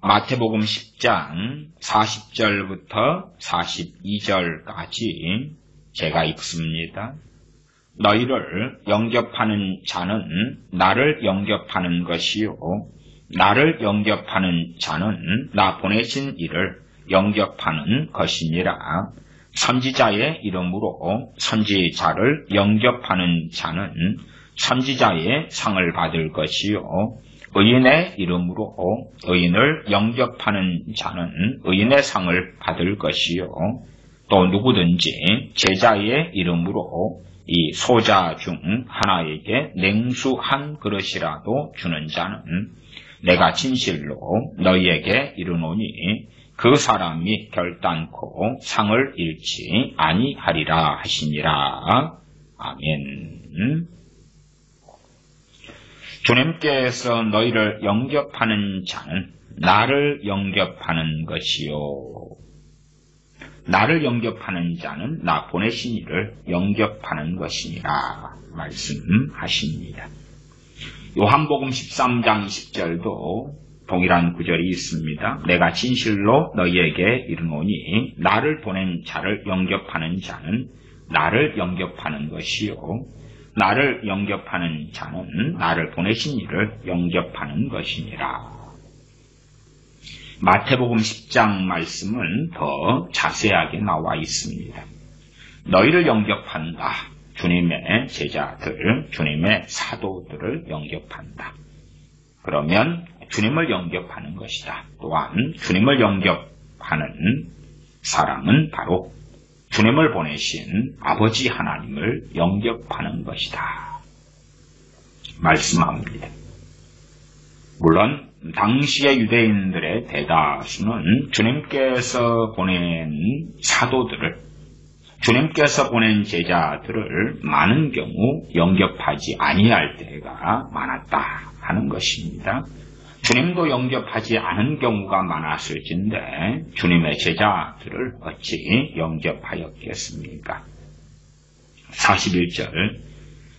마태복음 10장 40절부터 42절까지 제가 읽습니다. 너희를 영접하는 자는 나를 영접하는 것이요 나를 영접하는 자는 나 보내신 이를 영접하는 것이니라. 선지자의 이름으로 선지자를 영접하는 자는 선지자의 상을 받을 것이요 의인의 이름으로 의인을 영접하는 자는 의인의 상을 받을 것이요 또 누구든지 제자의 이름으로 이 소자 중 하나에게 냉수 한 그릇이라도 주는 자는 내가 진실로 너희에게 이르노니 그 사람이 결단코 상을 잃지 아니하리라 하시니라. 아멘. 주님께서 너희를 영접하는 자는 나를 영접하는 것이요 나를 영접하는 자는 나 보내신 이를 영접하는 것이니라 말씀하십니다. 요한복음 13장 10절도 동일한 구절이 있습니다. 내가 진실로 너희에게 이르노니 나를 보낸 자를 영접하는 자는 나를 영접하는 것이요 나를 영접하는 자는 나를 보내신 이를 영접하는 것이니라. 마태복음 10장 말씀은 더 자세하게 나와 있습니다. 너희를 영접한다. 주님의 제자들, 주님의 사도들을 영접한다. 그러면 주님을 영접하는 것이다. 또한 주님을 영접하는 사람은 바로 주님을 보내신 아버지 하나님을 영접하는 것이다. 말씀합니다. 물론 당시의 유대인들의 대다수는 주님께서 보낸 사도들을, 주님께서 보낸 제자들을 많은 경우 영접하지 아니할 때가 많았다 하는 것입니다. 주님도 영접하지 않은 경우가 많았을진데 주님의 제자들을 어찌 영접하였겠습니까? 41절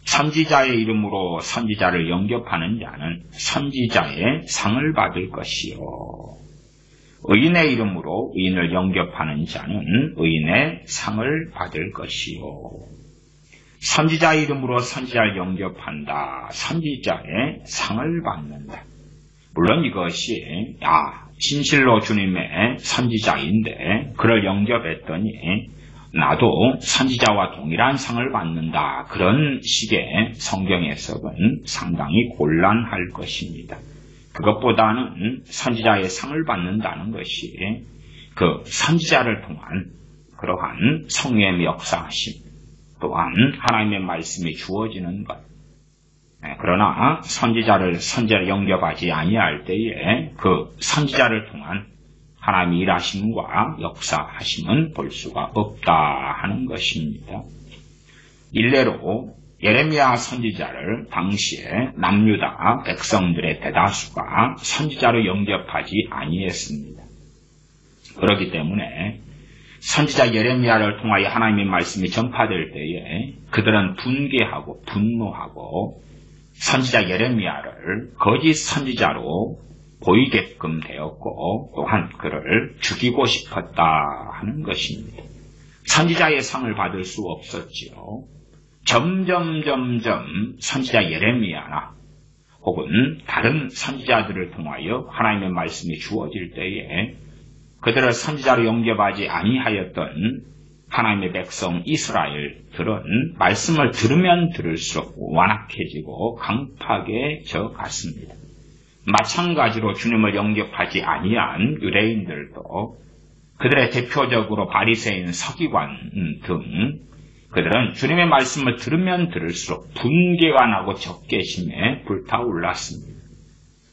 선지자의 이름으로 선지자를 영접하는 자는 선지자의 상을 받을 것이요 의인의 이름으로 의인을 영접하는 자는 의인의 상을 받을 것이요 선지자의 이름으로 선지자를 영접한다. 선지자의 상을 받는다. 물론 이것이 진실로 주님의 선지자인데 그를 영접했더니 나도 선지자와 동일한 상을 받는다. 그런 식의 성경 해석은 상당히 곤란할 것입니다. 그것보다는 선지자의 상을 받는다는 것이 그 선지자를 통한 그러한 성령의 역사하심 또한 하나님의 말씀이 주어지는 것. 그러나 선지자를 영접하지 아니할 때에 그 선지자를 통한 하나님의 일하심과 역사하심은 볼 수가 없다 하는 것입니다. 일례로 예레미야 선지자를 당시에 남유다 백성들의 대다수가 선지자로 영접하지 아니했습니다. 그렇기 때문에 선지자 예레미야를 통하여 하나님의 말씀이 전파될 때에 그들은 분개하고 분노하고 선지자 예레미야를 거짓 선지자로 보이게끔 되었고 또한 그를 죽이고 싶었다 하는 것입니다. 선지자의 상을 받을 수 없었지요. 점점 선지자 예레미야나 혹은 다른 선지자들을 통하여 하나님의 말씀이 주어질 때에 그들을 선지자로 영접하지 아니하였던 하나님의 백성 이스라엘들은 말씀을 들으면 들을수록 완악해지고 강팍해져 갔습니다. 마찬가지로 주님을 영접하지 아니한 유대인들도 그들의 대표적으로 바리새인 서기관 등 그들은 주님의 말씀을 들으면 들을수록 분개가 나고 적개심에 불타올랐습니다.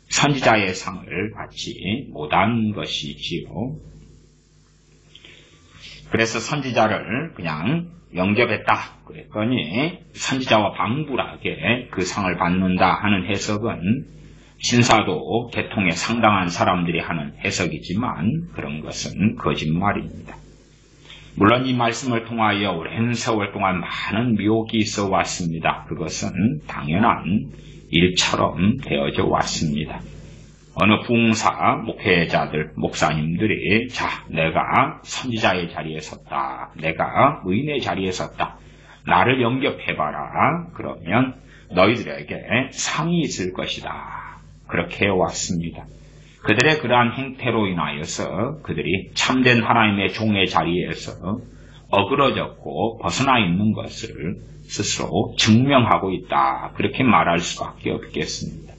선지자의 상을 받지 못한 것이지요. 그래서 선지자를 그냥 영접했다 그랬더니 선지자와 방불하게 그 상을 받는다 하는 해석은 신사도 계통에 상당한 사람들이 하는 해석이지만 그런 것은 거짓말입니다. 물론 이 말씀을 통하여 오랜 세월 동안 많은 미혹이 있어 왔습니다. 그것은 당연한 일처럼 되어져 왔습니다. 어느 부흥사 목회자들, 목사님들이 자, 내가 선지자의 자리에 섰다. 내가 의인의 자리에 섰다. 나를 영접해봐라. 그러면 너희들에게 상이 있을 것이다. 그렇게 해왔습니다. 그들의 그러한 행태로 인하여서 그들이 참된 하나님의 종의 자리에서 어그러졌고 벗어나 있는 것을 스스로 증명하고 있다. 그렇게 말할 수밖에 없겠습니다.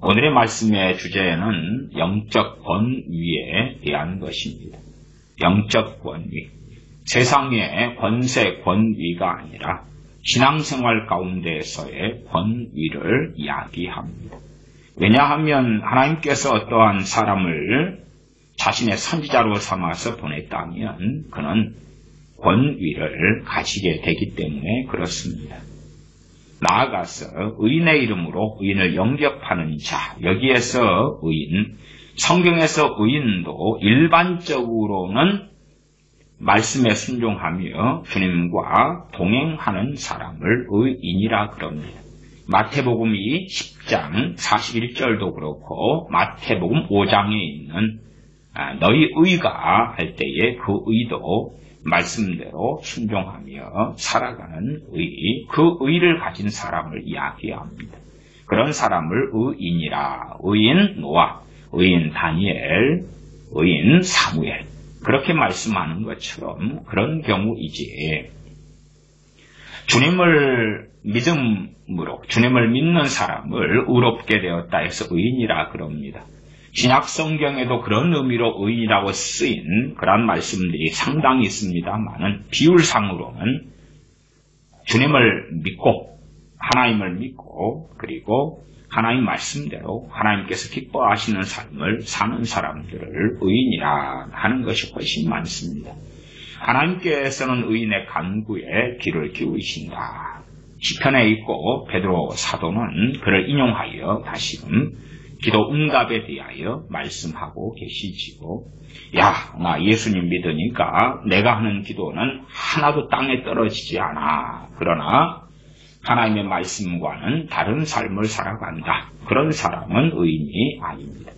오늘의 말씀의 주제는 영적 권위에 대한 것입니다. 영적 권위. 세상의 권세, 권위가 아니라 신앙생활 가운데에서의 권위를 이야기합니다. 왜냐하면 하나님께서 어떠한 사람을 자신의 선지자로 삼아서 보냈다면 그는 권위를 가지게 되기 때문에 그렇습니다. 나아가서 의인의 이름으로 의인을 영접하는 자, 여기에서 의인, 성경에서 의인도 일반적으로는 말씀에 순종하며 주님과 동행하는 사람을 의인이라 그럽니다. 마태복음이 10장 41절도 그렇고 마태복음 5장에 있는 너희 의가 할 때에 그 의도 말씀대로 순종하며 살아가는 의, 그 의를 가진 사람을 이야기합니다. 그런 사람을 의인이라, 의인 노아, 의인 다니엘, 의인 사무엘 그렇게 말씀하는 것처럼 그런 경우이지. 주님을 믿음으로 주님을 믿는 사람을 의롭게 되었다 해서 의인이라 그럽니다. 신약 성경에도 그런 의미로 의인이라고 쓰인 그런 말씀들이 상당히 있습니다만은 비율상으로는 주님을 믿고 하나님을 믿고 그리고 하나님 말씀대로 하나님께서 기뻐하시는 삶을 사는 사람들을 의인이라 하는 것이 훨씬 많습니다. 하나님께서는 의인의 간구에 귀를 기울이신다. 시편에 있고 베드로 사도는 그를 인용하여 다시금 기도 응답에 대하여 말씀하고 계시지요. 야, 나 예수님 믿으니까 내가 하는 기도는 하나도 땅에 떨어지지 않아. 그러나 하나님의 말씀과는 다른 삶을 살아간다. 그런 사람은 의인이 아닙니다.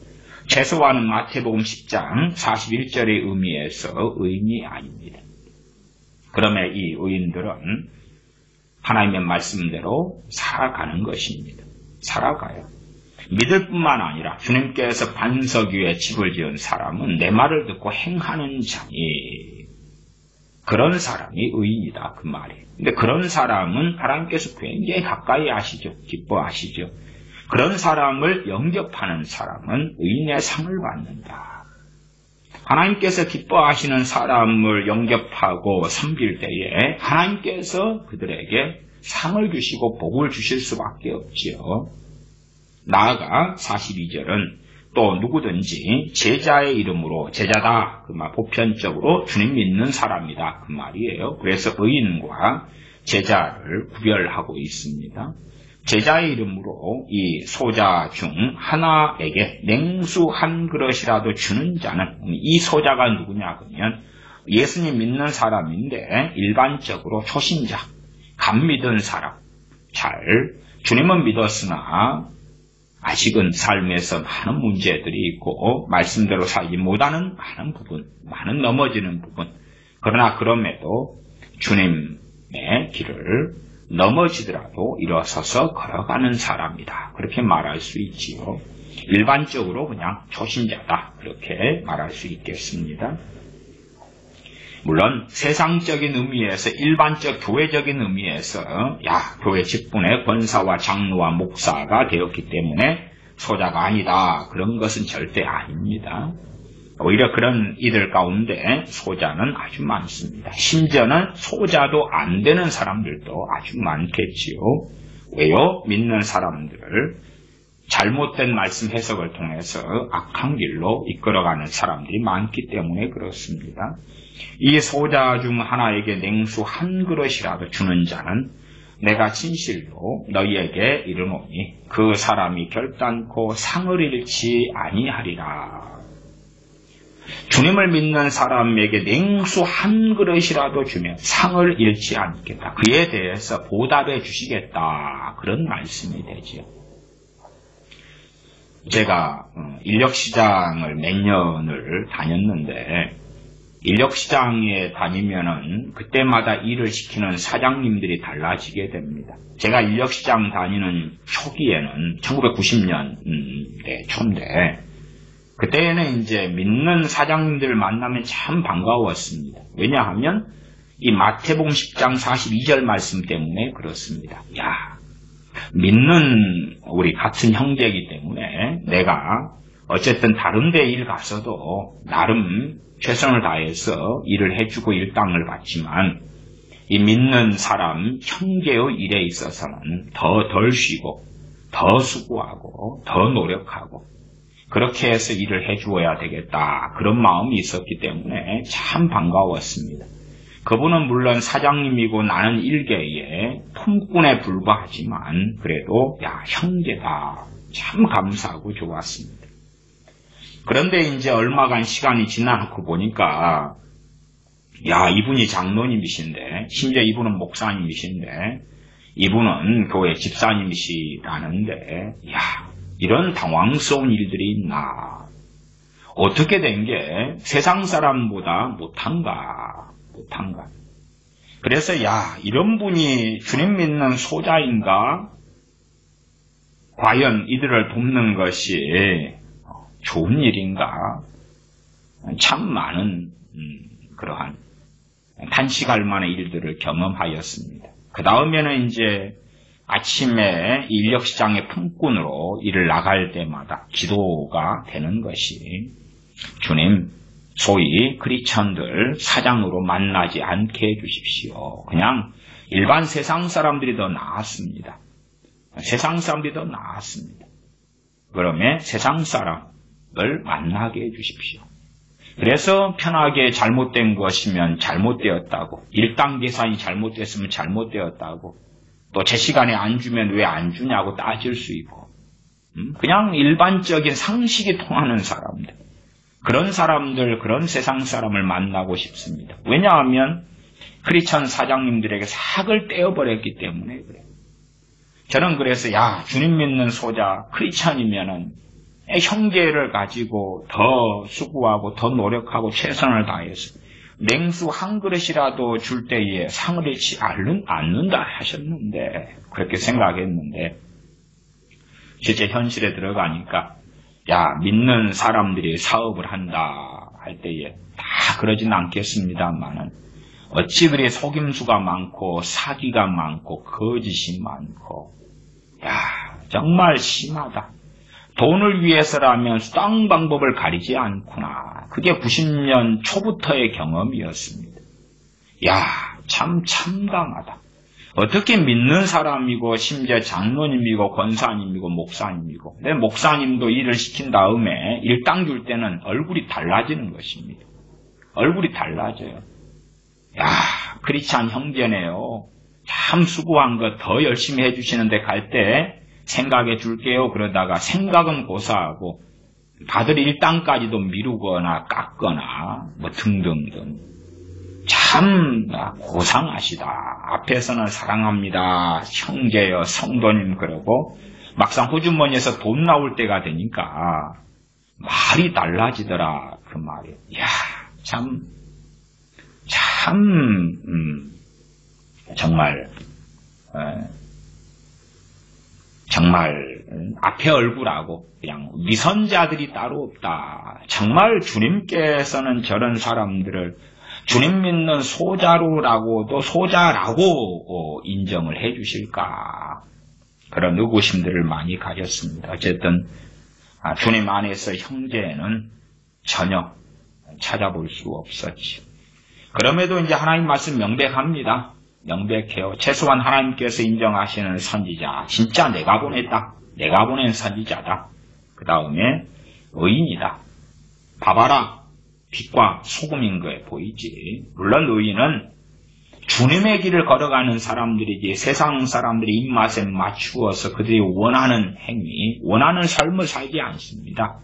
최소한은 마태복음 10장 41절의 의미에서 의인이 아닙니다. 그러면 이 의인들은 하나님의 말씀대로 살아가는 것입니다. 살아가요. 믿을 뿐만 아니라 주님께서 반석 위에 집을 지은 사람은 내 말을 듣고 행하는 자니 그런 사람이 의인이다 그 말이에요. 근데 그런 사람은 하나님께서 굉장히 가까이 하시죠. 기뻐하시죠. 그런 사람을 영접하는 사람은 의인의 상을 받는다. 하나님께서 기뻐하시는 사람을 영접하고 섬길 때에 하나님께서 그들에게 상을 주시고 복을 주실 수밖에 없지요. 나아가 42절은 또 누구든지 제자의 이름으로 제자다 그 말 보편적으로 주님 믿는 사람이다 그 말이에요. 그래서 의인과 제자를 구별하고 있습니다. 제자의 이름으로 이 소자 중 하나에게 냉수 한 그릇이라도 주는 자는 이 소자가 누구냐 그러면 예수님 믿는 사람인데 일반적으로 초신자, 감 믿은 사람, 잘 주님은 믿었으나 아직은 삶에서 많은 문제들이 있고 말씀대로 살지 못하는 많은 부분, 많은 넘어지는 부분. 그러나 그럼에도 주님의 길을 넘어지더라도 일어서서 걸어가는 사람이다. 그렇게 말할 수 있지요. 일반적으로 그냥 초신자다. 그렇게 말할 수 있겠습니다. 물론 세상적인 의미에서 일반적 교회적인 의미에서 교회 직분의 권사와 장로와 목사가 되었기 때문에 소자가 아니다. 그런 것은 절대 아닙니다. 오히려 그런 이들 가운데 소자는 아주 많습니다. 심지어는 소자도 안 되는 사람들도 아주 많겠지요. 왜요? 믿는 사람들을 잘못된 말씀 해석을 통해서 악한 길로 이끌어가는 사람들이 많기 때문에 그렇습니다. 이 소자 중 하나에게 냉수 한 그릇이라도 주는 자는 내가 진실로 너희에게 이르노니 그 사람이 결단코 상을 잃지 아니하리라. 주님을 믿는 사람에게 냉수 한 그릇이라도 주면 상을 잃지 않겠다. 그에 대해서 보답해 주시겠다. 그런 말씀이 되지요. 제가 인력시장을 몇 년을 다녔는데 인력시장에 다니면은 그때마다 일을 시키는 사장님들이 달라지게 됩니다. 제가 인력시장 다니는 초기에는 1990년대 초인데 그때는 이제 믿는 사장님들을 만나면 참 반가웠습니다. 왜냐하면 이 마태복음 10장 42절 말씀 때문에 그렇습니다. 야, 믿는 우리 같은 형제이기 때문에 내가 어쨌든 다른 데 일 가서도 나름 최선을 다해서 일을 해주고 일당을 받지만 이 믿는 사람 형제의 일에 있어서는 더 덜 쉬고 더 수고하고 더 노력하고 그렇게 해서 일을 해주어야 되겠다. 그런 마음이 있었기 때문에 참 반가웠습니다. 그분은 물론 사장님이고 나는 일개의 품꾼에 불과하지만 그래도 야 형제다. 참 감사하고 좋았습니다. 그런데 이제 얼마간 시간이 지나고 보니까 야 이분이 장로님이신데 심지어 이분은 목사님이신데 이분은 교회 집사님이시라는데 야 이런 당황스러운 일들이 있나. 어떻게 된 게 세상 사람보다 못한가. 그래서 야 이런 분이 주님 믿는 소자인가? 과연 이들을 돕는 것이 좋은 일인가? 참 많은 그러한 탄식할 만한 일들을 경험하였습니다. 그 다음에는 이제 아침에 인력시장의 품꾼으로 일을 나갈 때마다 기도가 되는 것이 주님 소위 크리스천들 사장으로 만나지 않게 해주십시오. 그냥 일반 세상 사람들이 더 나았습니다. 세상 사람들이 더 나았습니다. 그러면 세상 사람을 만나게 해주십시오. 그래서 편하게 잘못된 것이면 잘못되었다고, 일당 계산이 잘못됐으면 잘못되었다고, 또 제 시간에 안 주면 왜 안 주냐고 따질 수 있고, 그냥 일반적인 상식이 통하는 사람들, 그런 사람들, 그런 세상 사람을 만나고 싶습니다. 왜냐하면 크리스천 사장님들에게 삭을 떼어버렸기 때문에 그래요. 저는 그래서 야 주님 믿는 소자 크리스천이면은 형제를 가지고 더 수고하고 더 노력하고 최선을 다해서 냉수 한 그릇이라도 줄 때에 상을 잃지 않는다 하셨는데 그렇게 생각했는데 실제 현실에 들어가니까 야 믿는 사람들이 사업을 한다 할 때에 다 그러진 않겠습니다만은 어찌 그리 속임수가 많고 사기가 많고 거짓이 많고 야 정말 심하다. 돈을 위해서라면 수당 방법을 가리지 않구나. 그게 90년 초부터의 경험이었습니다. 야, 참 참담하다. 어떻게 믿는 사람이고 심지어 장로님이고 권사님이고 목사님이고 내 목사님도 일을 시킨 다음에 일당 줄 때는 얼굴이 달라지는 것입니다. 얼굴이 달라져요. 야, 크리스찬 형제네요. 참 수고한 거 더 열심히 해주시는데 갈 때 생각해 줄게요. 그러다가 생각은 고사하고 받을 일당까지도 미루거나 깎거나 뭐 등등등. 참 고상하시다. 앞에서는 사랑합니다. 형제여 성도님 그러고 막상 호주머니에서 돈 나올 때가 되니까 말이 달라지더라. 그 말이. 야, 정말 앞에 얼굴하고 그냥 위선자들이 따로 없다. 정말 주님께서는 저런 사람들을 주님 믿는 소자로라고도 소자라고 인정을 해 주실까. 그런 의구심들을 많이 가졌습니다. 어쨌든 주님 안에서 형제는 전혀 찾아볼 수 없었지. 그럼에도 이제 하나님 말씀 명백합니다. 명백해요. 최소한 하나님께서 인정하시는 선지자. 진짜 내가 보냈다. 내가 보낸 선지자다. 그 다음에 의인이다. 봐봐라. 빛과 소금인 거에 보이지. 물론 의인은 주님의 길을 걸어가는 사람들이지 세상 사람들이 입맛에 맞추어서 그들이 원하는 행위, 원하는 삶을 살지 않습니다.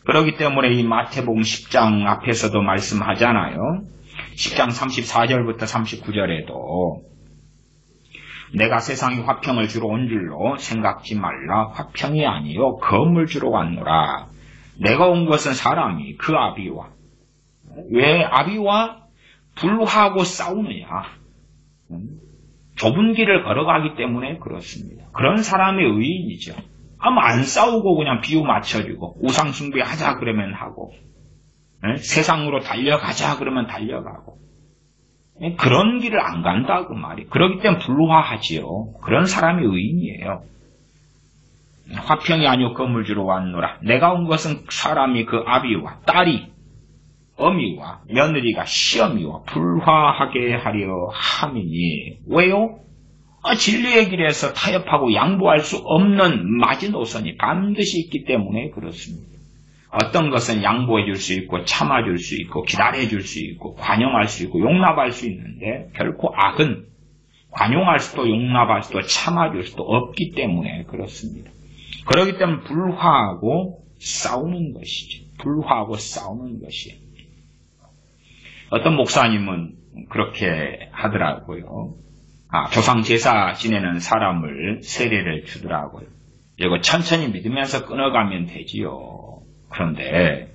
그렇기 때문에 이 마태복음 10장 앞에서도 말씀하잖아요. 10장 34절부터 39절에도 내가 세상에 화평을 주러 온 줄로 생각지 말라. 화평이 아니요 검을 주러 왔노라. 내가 온 것은 사람이 그 아비와, 왜 아비와 불화하고 싸우느냐? 좁은 길을 걸어가기 때문에 그렇습니다. 그런 사람의 의인이죠. 아마 안 싸우고 그냥 비유 맞춰주고 우상숭배 하자 그러면 하고, 세상으로 달려가자 그러면 달려가고, 그런 길을 안 간다 그 말이. 그렇기 때문에 불화하지요. 그런 사람이 의인이에요. 화평이 아니요 검을 주러 왔노라. 내가 온 것은 사람이 그 아비와 딸이, 어미와 며느리가 시어미와 불화하게 하려 함이니. 왜요? 진리의 길에서 타협하고 양보할 수 없는 마지노선이 반드시 있기 때문에 그렇습니다. 어떤 것은 양보해 줄 수 있고 참아줄 수 있고 기다려 줄 수 있고 관용할 수 있고 용납할 수 있는데, 결코 악은 관용할 수도 용납할 수도 참아줄 수도 없기 때문에 그렇습니다. 그렇기 때문에 불화하고 싸우는 것이죠. 불화하고 싸우는 것이. 어떤 목사님은 그렇게 하더라고요. 조상 제사 지내는 사람을 세례를 주더라고요. 이거 천천히 믿으면서 끊어가면 되지요. 그런데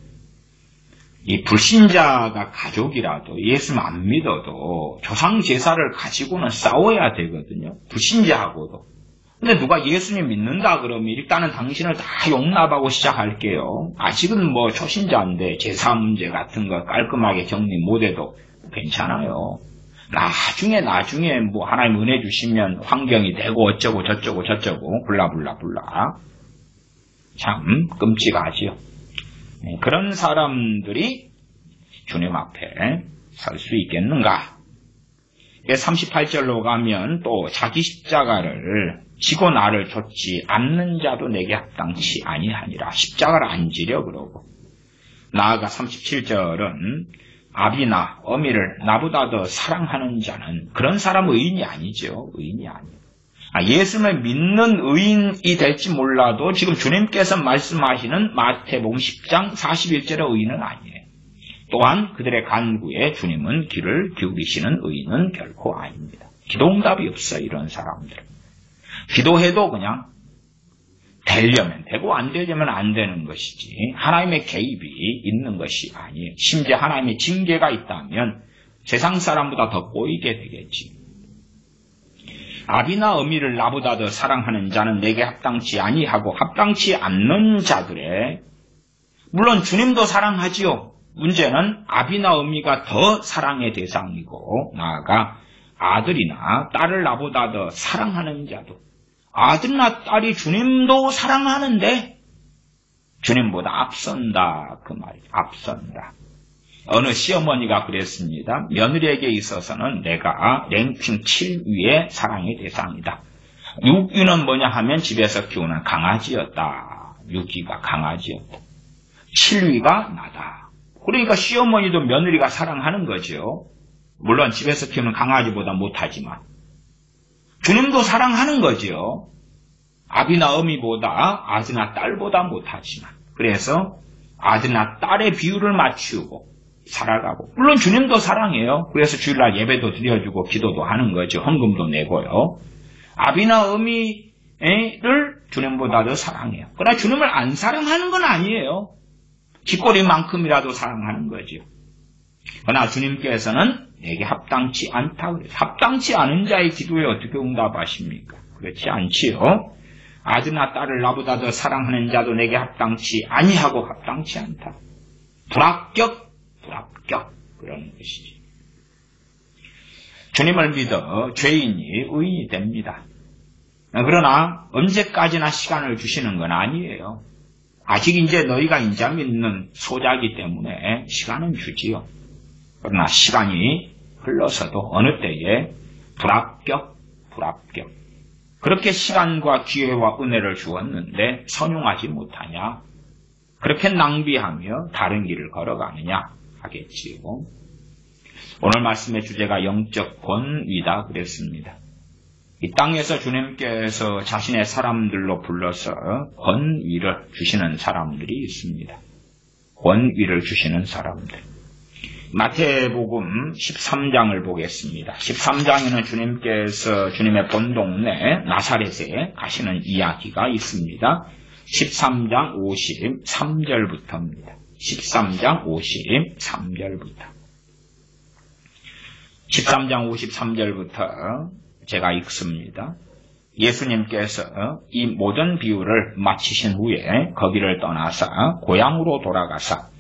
이 불신자가 가족이라도 예수 안 믿어도 조상 제사를 가지고는 싸워야 되거든요. 불신자하고도. 근데 누가 예수님 믿는다 그러면 일단은 당신을 다 용납하고 시작할게요. 아직은 뭐 초신자인데 제사 문제 같은 거 깔끔하게 정리 못해도 괜찮아요. 나중에 뭐 하나님 은혜 주시면 환경이 되고 어쩌고 저쩌고 블라블라. 참 끔찍하지요. 그런 사람들이 주님 앞에 설 수 있겠는가? 38절로 가면 또 자기 십자가를 지고 나를 좇지 않는 자도 내게 합당치 아니하니라. 십자가를 안 지려 그러고. 나아가 37절은 아비나 어미를 나보다 더 사랑하는 자는, 그런 사람은 의인이 아니죠. 의인이 아니에요. 예수를 믿는 의인이 될지 몰라도 지금 주님께서 말씀하시는 마태복음 10장 41절의 의인은 아니에요. 또한 그들의 간구에 주님은 귀를 기울이시는 의인은 결코 아닙니다. 기도응답이 없어요. 이런 사람들은. 기도해도 그냥 되려면 되고 안 되려면 안 되는 것이지 하나님의 개입이 있는 것이 아니에요. 심지어 하나님의 징계가 있다면 세상 사람보다 더 꼬이게 되겠지. 아비나 어미를 나보다 더 사랑하는 자는 내게 합당치 아니하고 합당치 않는 자들의, 물론 주님도 사랑하지요. 문제는 아비나 어미가 더 사랑의 대상이고, 나아가 아들이나 딸을 나보다 더 사랑하는 자도, 아들이나 딸이 주님도 사랑하는데 주님보다 앞선다 그 말이죠. 앞선다. 어느 시어머니가 그랬습니다. 며느리에게 있어서는 내가 랭킹 7위의 사랑의 대상이다. 6위는 뭐냐 하면 집에서 키우는 강아지였다. 6위가 강아지였다. 7위가 나다. 그러니까 시어머니도 며느리가 사랑하는 거죠. 물론 집에서 키우는 강아지보다 못하지만 주님도 사랑하는 거죠. 아비나 어미보다 아들이나 딸보다 못하지만. 그래서 아들이나 딸의 비율을 맞추고 살아가고, 물론 주님도 사랑해요. 그래서 주일날 예배도 드려주고 기도도 하는 거죠. 헌금도 내고요. 아비나 어미를 주님보다 더 사랑해요. 그러나 주님을 안 사랑하는 건 아니에요. 쥐꼬리만큼이라도 사랑하는 거죠. 그러나 주님께서는 내게 합당치 않다 그래요. 합당치 않은 자의 기도에 어떻게 응답하십니까? 그렇지 않지요. 아들이나 딸을 나보다 더 사랑하는 자도 내게 합당치 아니하고 합당치 않다. 불합격 그런 것이지. 주님을 믿어 죄인이 의인이 됩니다. 그러나 언제까지나 시간을 주시는 건 아니에요. 아직 이제 너희가 인자 믿는 소자이기 때문에 시간은 주지요. 그러나 시간이 흘러서도 어느 때에 불합격. 그렇게 시간과 기회와 은혜를 주었는데 선용하지 못하냐? 그렇게 낭비하며 다른 길을 걸어가느냐 하겠지요. 오늘 말씀의 주제가 영적 권위다 그랬습니다. 이 땅에서 주님께서 자신의 사람들로 불러서 권위를 주시는 사람들이 있습니다. 권위를 주시는 사람들. 마태복음 13장을 보겠습니다. 13장에는 주님께서 주님의 본 동네 나사렛에 가시는 이야기가 있습니다. 13장 53절부터입니다. 13장 53절부터. 13장 53절부터 제가 읽습니다. 예수님께서 이 모든 비유를 마치신 후에 거기를 떠나사 고향으로 돌아가사,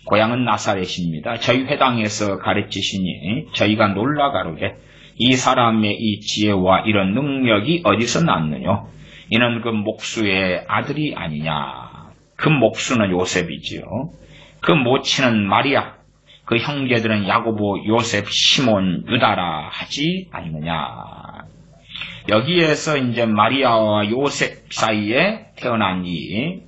고향은 나사렛입니다. 저희 회당에서 가르치시니 저희가 놀라 가로되 이 사람의 이 지혜와 이런 능력이 어디서 났느뇨? 이는 그 목수의 아들이 아니냐. 그 목수는 요셉이지요. 그 모친은 마리아, 그 형제들은 야고보, 요셉, 시몬, 유다라 하지 아니느냐. 여기에서 이제 마리아와 요셉 사이에 태어난 이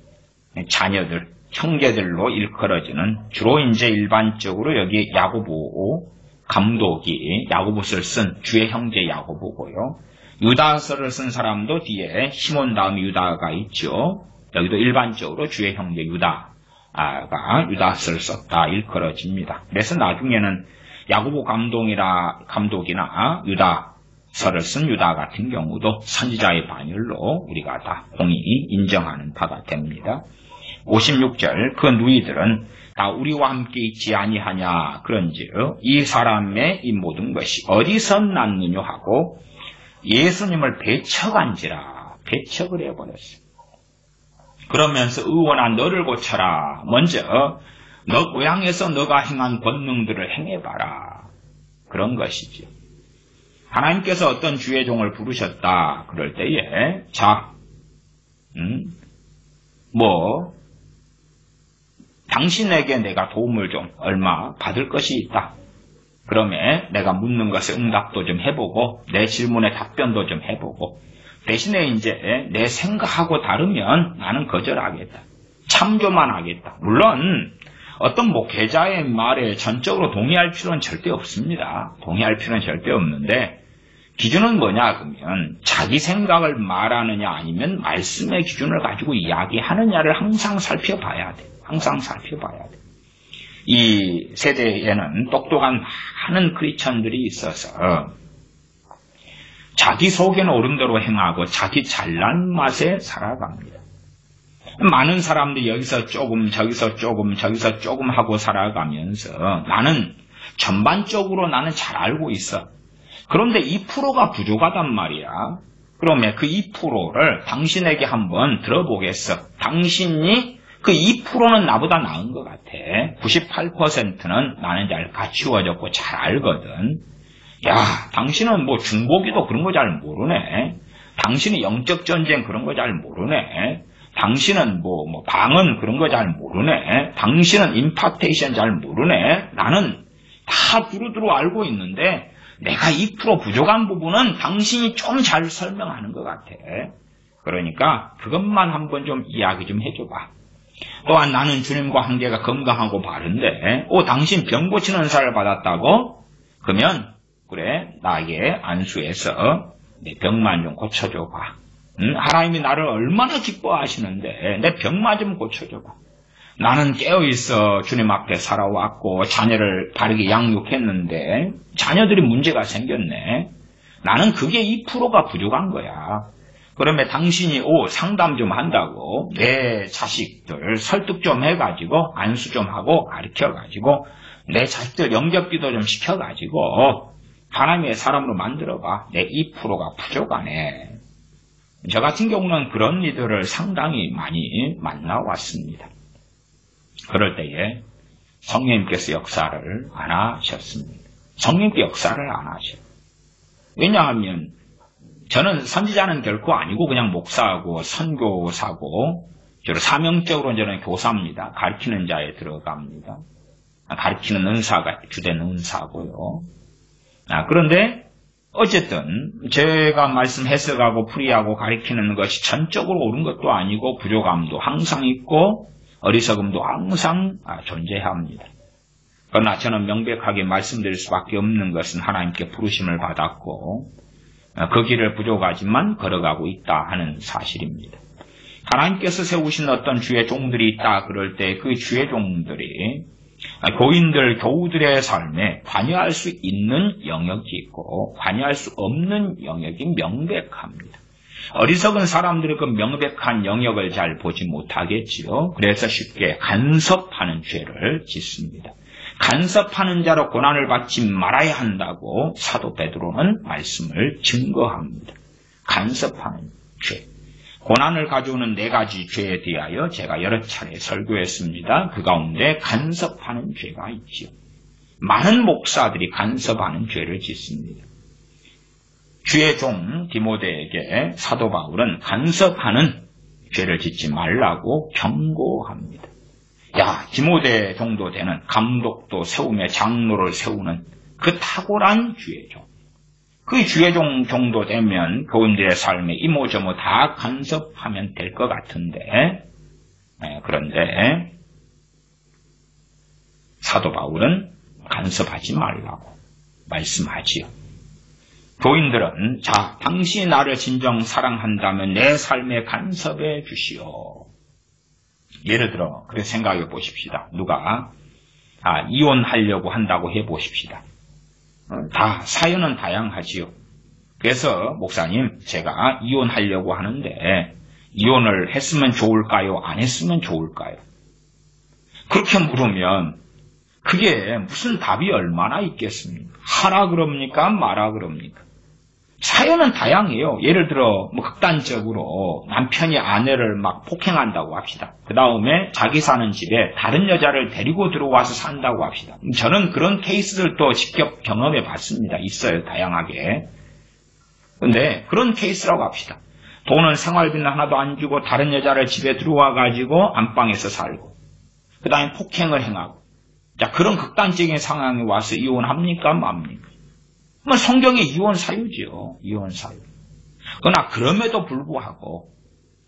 자녀들, 형제들로 일컬어지는, 주로 이제 일반적으로 여기 야고보 감독이 야고보서를 쓴 주의 형제 야고보고요. 유다서를 쓴 사람도 뒤에 시몬 다음 유다가 있죠. 여기도 일반적으로 주의 형제 유다가 유다서를 썼다 일컬어집니다. 그래서 나중에는 야고보 감독이나 유다서를 쓴 유다 같은 경우도 선지자의 반열로 우리가 다 공히 인정하는 바가 됩니다. 56절, 그 누이들은 다 우리와 함께 있지 아니하냐 그런즉 이 사람의 이 모든 것이 어디서 났느냐 하고 예수님을 배척한지라. 배척을 해버렸어요. 그러면서 의원아 너를 고쳐라. 먼저 너 고향에서 너가 행한 권능들을 행해봐라. 그런 것이죠. 하나님께서 어떤 주의 종을 부르셨다 그럴 때에 당신에게 내가 도움을 좀 얼마 받을 것이 있다. 그러면 내가 묻는 것에 응답도 좀 해보고 내 질문에 답변도 좀 해보고 대신에 이제 내 생각하고 다르면 나는 거절하겠다. 참조만 하겠다. 물론 어떤 목회자의 말에 전적으로 동의할 필요는 절대 없습니다. 동의할 필요는 절대 없는데 기준은 뭐냐 그러면 자기 생각을 말하느냐 아니면 말씀의 기준을 가지고 이야기하느냐를 항상 살펴봐야 돼. 항상 살펴봐야 돼. 이 세대에는 똑똑한 많은 크리스천들이 있어서 자기 속에는 옳은 대로 행하고 자기 잘난 맛에 살아갑니다. 많은 사람들이 여기서 조금 저기서 조금 저기서 조금 하고 살아가면서 나는 전반적으로 나는 잘 알고 있어. 그런데 2%가 부족하단 말이야. 그러면 그 2%를 당신에게 한번 들어보겠어. 당신이 그 2%는 나보다 나은 것 같아. 98%는 나는 잘 갖추어졌고 잘 알거든. 야, 당신은 뭐 중보기도 그런 거 잘 모르네. 당신이 영적 전쟁 그런 거 잘 모르네. 당신은 뭐 방언 그런 거 잘 모르네. 당신은 임파테이션 잘 모르네. 나는 다 두루두루 알고 있는데 내가 2% 부족한 부분은 당신이 좀 잘 설명하는 것 같아. 그러니까 그것만 한번 좀 이야기 좀 해줘봐. 또한 나는 주님과 관계가 건강하고 바른데 당신 병 고치는 은사를 받았다고? 그러면 그래 나에게 안수해서 내 병만 좀 고쳐줘봐. 하나님이 나를 얼마나 기뻐하시는데 내 병만 좀 고쳐줘봐. 나는 깨어있어 주님 앞에 살아왔고 자녀를 바르게 양육했는데 자녀들이 문제가 생겼네. 나는 그게 2%가 부족한 거야. 그러면 당신이 상담 좀 한다고 내 자식들 설득 좀 해가지고 안수 좀 하고 가르쳐가지고 내 자식들 영접기도 좀 시켜가지고 하나님의 사람으로 만들어봐. 내 2%가 부족하네. 저 같은 경우는 그런 이들을 상당히 많이 만나왔습니다. 그럴 때에 성령님께서 역사를 안 하셨습니다. 성령님께 역사를 안 하셔. 왜냐하면 저는 선지자는 결코 아니고 그냥 목사하고 선교사고 저는 사명적으로 저는 교사입니다. 가르치는 자에 들어갑니다. 가르치는 은사가 주된 은사고요. 그런데 어쨌든 제가 말씀 해석하고 풀이하고 가르치는 것이 전적으로 옳은 것도 아니고 부족함도 항상 있고 어리석음도 항상 존재합니다. 그러나 저는 명백하게 말씀드릴 수밖에 없는 것은 하나님께 부르심을 받았고 그 길을 부족하지만 걸어가고 있다 하는 사실입니다. 하나님께서 세우신 어떤 주의 종들이 있다 그럴 때 그 주의 종들이 교인들, 교우들의 삶에 관여할 수 있는 영역이 있고 관여할 수 없는 영역이 명백합니다. 어리석은 사람들은 그 명백한 영역을 잘 보지 못하겠지요. 그래서 쉽게 간섭하는 죄를 짓습니다. 간섭하는 자로 고난을 받지 말아야 한다고 사도 베드로는 말씀을 증거합니다. 간섭하는 죄. 고난을 가져오는 4가지 죄에 대하여 제가 여러 차례 설교했습니다. 그 가운데 간섭하는 죄가 있지요. 많은 목사들이 간섭하는 죄를 짓습니다. 주의 종 디모데에게 사도 바울은 간섭하는 죄를 짓지 말라고 경고합니다. 야, 디모데 정도 되는 감독도 세우며 장로를 세우는 그 탁월한 주의 종. 그 주의 종 정도 되면 교인들의 삶에 이모저모 다 간섭하면 될 것 같은데, 그런데 사도 바울은 간섭하지 말라고 말씀하지요. 교인들은 자, 당신이 나를 진정 사랑한다면 내 삶에 간섭해 주시오. 예를 들어 그렇게 생각해 보십시다. 누가 이혼하려고 한다고 해 보십시다. 다 사연은 다양하지요. 그래서 목사님, 제가 이혼하려고 하는데 이혼을 했으면 좋을까요? 안 했으면 좋을까요? 그렇게 물으면 그게 무슨 답이 얼마나 있겠습니까? 하라 그럽니까? 마라 그럽니까? 사연은 다양해요. 예를 들어 극단적으로 남편이 아내를 막 폭행한다고 합시다. 그 다음에 자기 사는 집에 다른 여자를 데리고 들어와서 산다고 합시다. 저는 그런 케이스들도 직접 경험해 봤습니다. 있어요, 다양하게. 근데 그런 케이스라고 합시다. 돈은 생활비는 하나도 안 주고 다른 여자를 집에 들어와 가지고 안방에서 살고 그 다음에 폭행을 행하고, 자, 그런 극단적인 상황에 와서 이혼합니까? 맙니까? 성경의 이혼 사유지요. 이혼 사유. 그러나 그럼에도 불구하고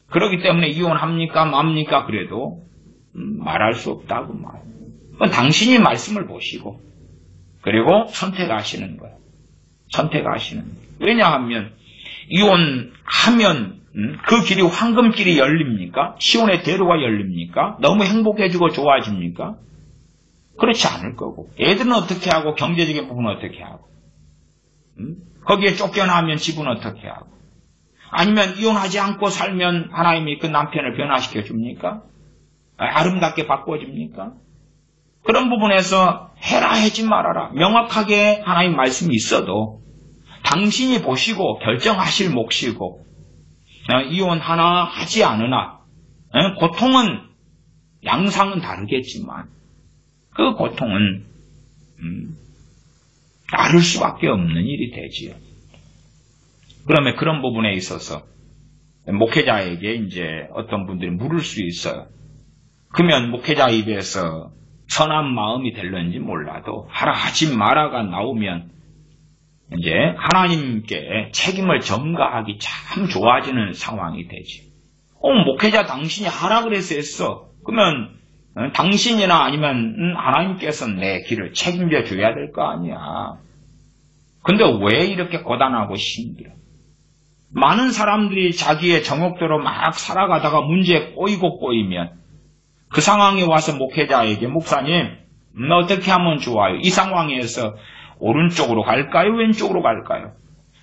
그렇기 때문에 이혼합니까? 맙니까? 그래도 말할 수 없다고 말해요. 당신이 말씀을 보시고 그리고 선택하시는 거예요. 선택하시는 거예요. 왜냐하면 이혼하면 그 길이 황금길이 열립니까? 시온의 대로가 열립니까? 너무 행복해지고 좋아집니까? 그렇지 않을 거고, 애들은 어떻게 하고 경제적인 부분은 어떻게 하고, 거기에 쫓겨나면 집은 어떻게 하고, 아니면 이혼하지 않고 살면 하나님이 그 남편을 변화시켜 줍니까? 아름답게 바꿔줍니까? 그런 부분에서 해라 하지 말아라, 명확하게 하나님 말씀이 있어도 당신이 보시고 결정하실 몫이고, 이혼하나 하지 않으나 고통은 양상은 다르겠지만 그 고통은 따를 수밖에 없는 일이 되지요. 그러면 그런 부분에 있어서 목회자에게 이제 어떤 분들이 물을 수 있어요. 그러면 목회자 입에서 선한 마음이 될는지 몰라도 하라 하지 마라가 나오면 이제 하나님께 책임을 전가하기 참 좋아지는 상황이 되지. 목회자 당신이 하라 그래서 했어. 그러면 당신이나 아니면 하나님께서 내 길을 책임져 줘야 될 거 아니야. 근데 왜 이렇게 고단하고 힘들어? 많은 사람들이 자기의 정욕대로 막 살아가다가 문제에 꼬이면 그 상황에 와서 목회자에게 목사님, 어떻게 하면 좋아요? 이 상황에서 오른쪽으로 갈까요? 왼쪽으로 갈까요?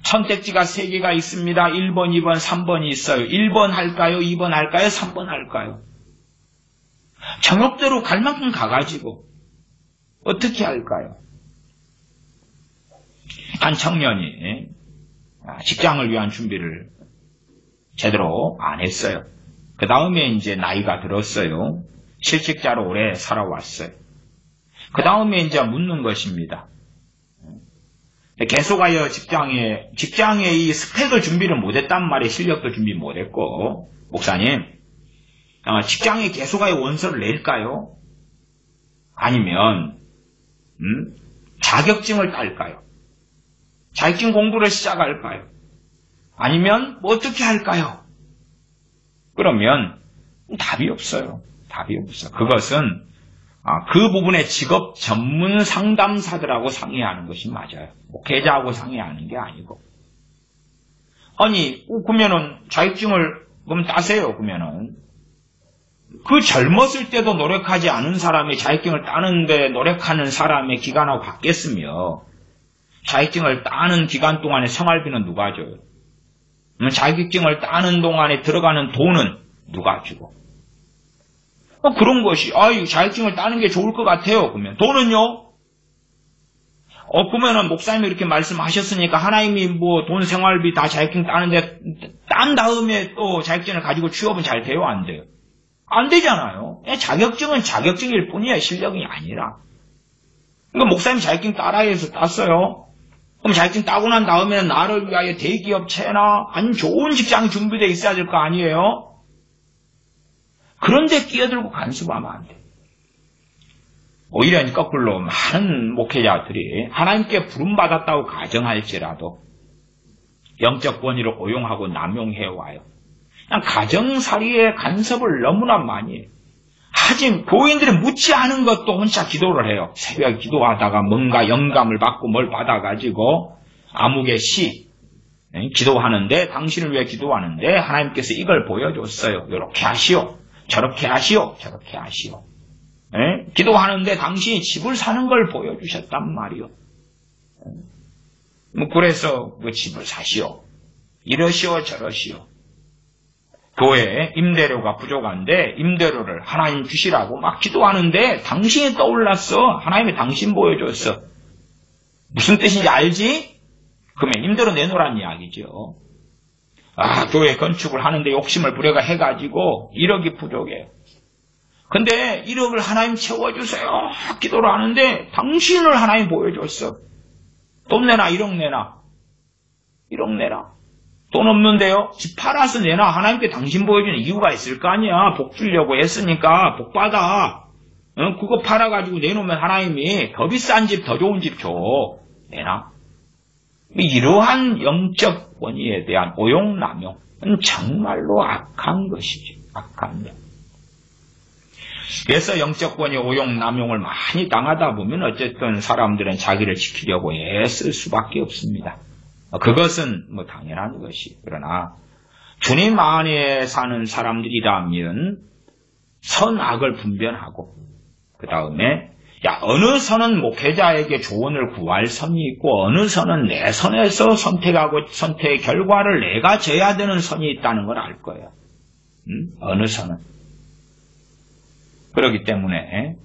선택지가 3개가 있습니다. 1번, 2번, 3번이 있어요. 1번 할까요? 2번 할까요? 3번 할까요? 정욕대로 갈 만큼 가가지고 어떻게 할까요? 한 청년이 직장을 위한 준비를 제대로 안 했어요. 그 다음에 이제 나이가 들었어요. 실직자로 오래 살아왔어요. 그 다음에 이제 묻는 것입니다. 계속하여 직장에 이 스펙을 준비를 못했단 말이에요. 실력도 준비 못했고, 목사님, 직장에 계속하여 원서를 낼까요? 아니면 자격증을 딸까요? 자격증 공부를 시작할까요? 아니면 뭐 어떻게 할까요? 그러면 답이 없어요. 답이 없어. 그것은 그 부분의 직업 전문 상담사들하고 상의하는 것이 맞아요. 목회자하고 상의하는 게 아니고. 아니, 그러면은 자격증을 그럼 따세요. 그러면은 그 젊었을 때도 노력하지 않은 사람이 자격증을 따는데 노력하는 사람의 기간하고 같겠으며 자격증을 따는 기간 동안에 생활비는 누가 줘요? 자격증을 따는 동안에 들어가는 돈은 누가 주고? 그런 것이 자격증을 따는 게 좋을 것 같아요. 그러면 돈은요? 그러면은 목사님이 이렇게 말씀하셨으니까 하나님이 뭐 돈 생활비 다 자격증 따는데 딴 다음에 또 자격증을 가지고 취업은 잘 돼요? 안 돼요? 안 되잖아요. 자격증은 자격증일 뿐이에요. 실력이 아니라. 그러니까 목사님 자격증 따라 해서 땄어요. 그럼 자격증 따고 난 다음에는 나를 위하여 대기업체나 아니면 좋은 직장이 준비되어 있어야 될 거 아니에요? 그런데 끼어들고 간섭하면 안 돼. 오히려 거꾸로 많은 목회자들이 하나님께 부름받았다고 가정할지라도 영적 권위를 오용하고 남용해와요. 그냥 가정살이의 간섭을 너무나 많이 해요. 하지만 교인들이 묻지 않은 것도 혼자 기도를 해요. 새벽에 기도하다가 뭔가 영감을 받고 뭘 받아가지고 암흑의 시 기도하는데 당신을 위해 기도하는데 하나님께서 이걸 보여줬어요. 이렇게 하시오. 저렇게 하시오. 저렇게 하시오. 기도하는데 당신이 집을 사는 걸 보여주셨단 말이요. 그래서 그 집을 사시오. 이러시오 저러시오. 교회에 임대료가 부족한데 임대료를 하나님 주시라고 막 기도하는데 당신이 떠올랐어. 하나님이 당신 보여줬어. 무슨 뜻인지 알지? 그러면 임대료 내놓으란 이야기죠. 교회 건축을 하는데 욕심을 부려가 해가지고 1억이 부족해요. 근데 1억을 하나님 채워주세요. 기도를 하는데 당신을 하나님 보여줬어. 돈 내놔, 1억 내놔. 1억 내놔. 돈 없는데요? 집 팔아서 내놔. 하나님께 당신 보여주는 이유가 있을 거 아니야. 복 주려고 했으니까 복 받아. 그거 팔아가지고 내놓으면 하나님이 더 비싼 집, 더 좋은 집 줘. 내놔. 이러한 영적 권위에 대한 오용남용은 정말로 악한 것이죠. 악한 것. 그래서 영적 권위 오용남용을 많이 당하다 보면 어쨌든 사람들은 자기를 지키려고 애쓸 수밖에 없습니다. 그것은 뭐 당연한 것이. 그러나 주님 안에 사는 사람들이라면 선악을 분별하고 그 다음에 어느 선은 목회자에게 조언을 구할 선이 있고 어느 선은 내 선에서 선택하고 선택의 결과를 내가 져야 되는 선이 있다는 걸 알 거예요. 어느 선은. 그렇기 때문에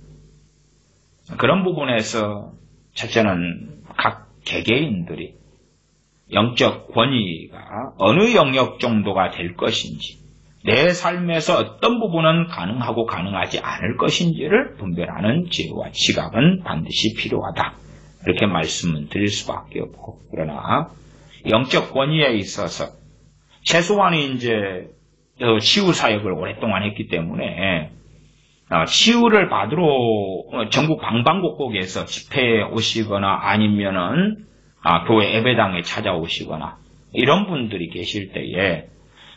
그런 부분에서 첫째는 각 개개인들이 영적 권위가 어느 영역 정도가 될 것인지 내 삶에서 어떤 부분은 가능하고 가능하지 않을 것인지를 분별하는 지혜와 지각은 반드시 필요하다. 이렇게 말씀을 드릴 수밖에 없고 그러나 영적 권위에 있어서 최소한 이제 치유사역을 오랫동안 했기 때문에 치유를 받으러 전국 방방곡곡에서 집회에 오시거나 아니면은 교회 예배당에 찾아오시거나 이런 분들이 계실 때에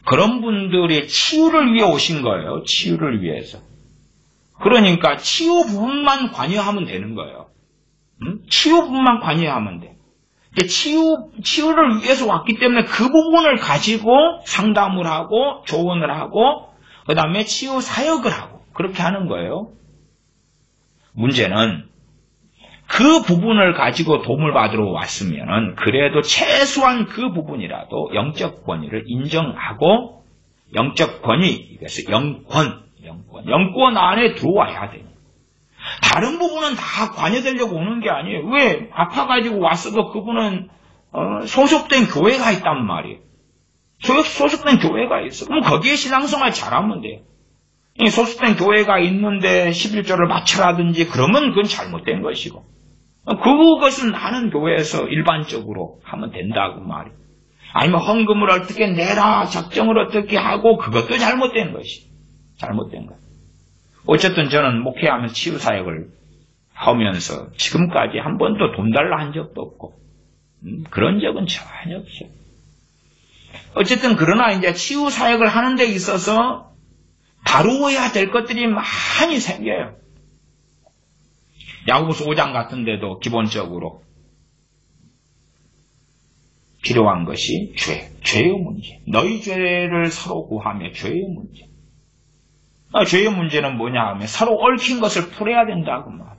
그런 분들이 치유를 위해 오신 거예요. 치유를 위해서. 그러니까 치유 부분만 관여하면 되는 거예요. 치유 부분만 관여하면 돼. 치유를 위해서 왔기 때문에 그 부분을 가지고 상담을 하고 조언을 하고 그 다음에 치유 사역을 하고 그렇게 하는 거예요. 문제는 그 부분을 가지고 도움을 받으러 왔으면은 그래도 최소한 그 부분이라도 영적 권위를 인정하고 영적 권위, 그래서 영권 안에 들어와야 돼요. 다른 부분은 다 관여되려고 오는 게 아니에요. 왜? 아파가지고 왔어도 그분은 소속된 교회가 있단 말이에요. 소속된 교회가 있어. 그럼 거기에 신앙생활 잘하면 돼요. 소속된 교회가 있는데 11조를 바쳐라든지 그러면 그건 잘못된 것이고 그것은 나는 교회에서 일반적으로 하면 된다고 말이에요. 아니면 헌금을 어떻게 내라 작정을 어떻게 하고 그것도 잘못된 것이 잘못된 것. 어쨌든 저는 목회하면서 치유사역을 하면서 지금까지 한 번도 돈 달라 한 적도 없고 그런 적은 전혀 없어요. 어쨌든 그러나 이제 치유사역을 하는 데 있어서 다루어야 될 것들이 많이 생겨요. 야고보서 5장 같은 데도 기본적으로 필요한 것이 죄의 문제. 너희 죄를 서로 구하며 죄의 문제. 죄의 문제는 뭐냐 하면 서로 얽힌 것을 풀어야 된다고 말.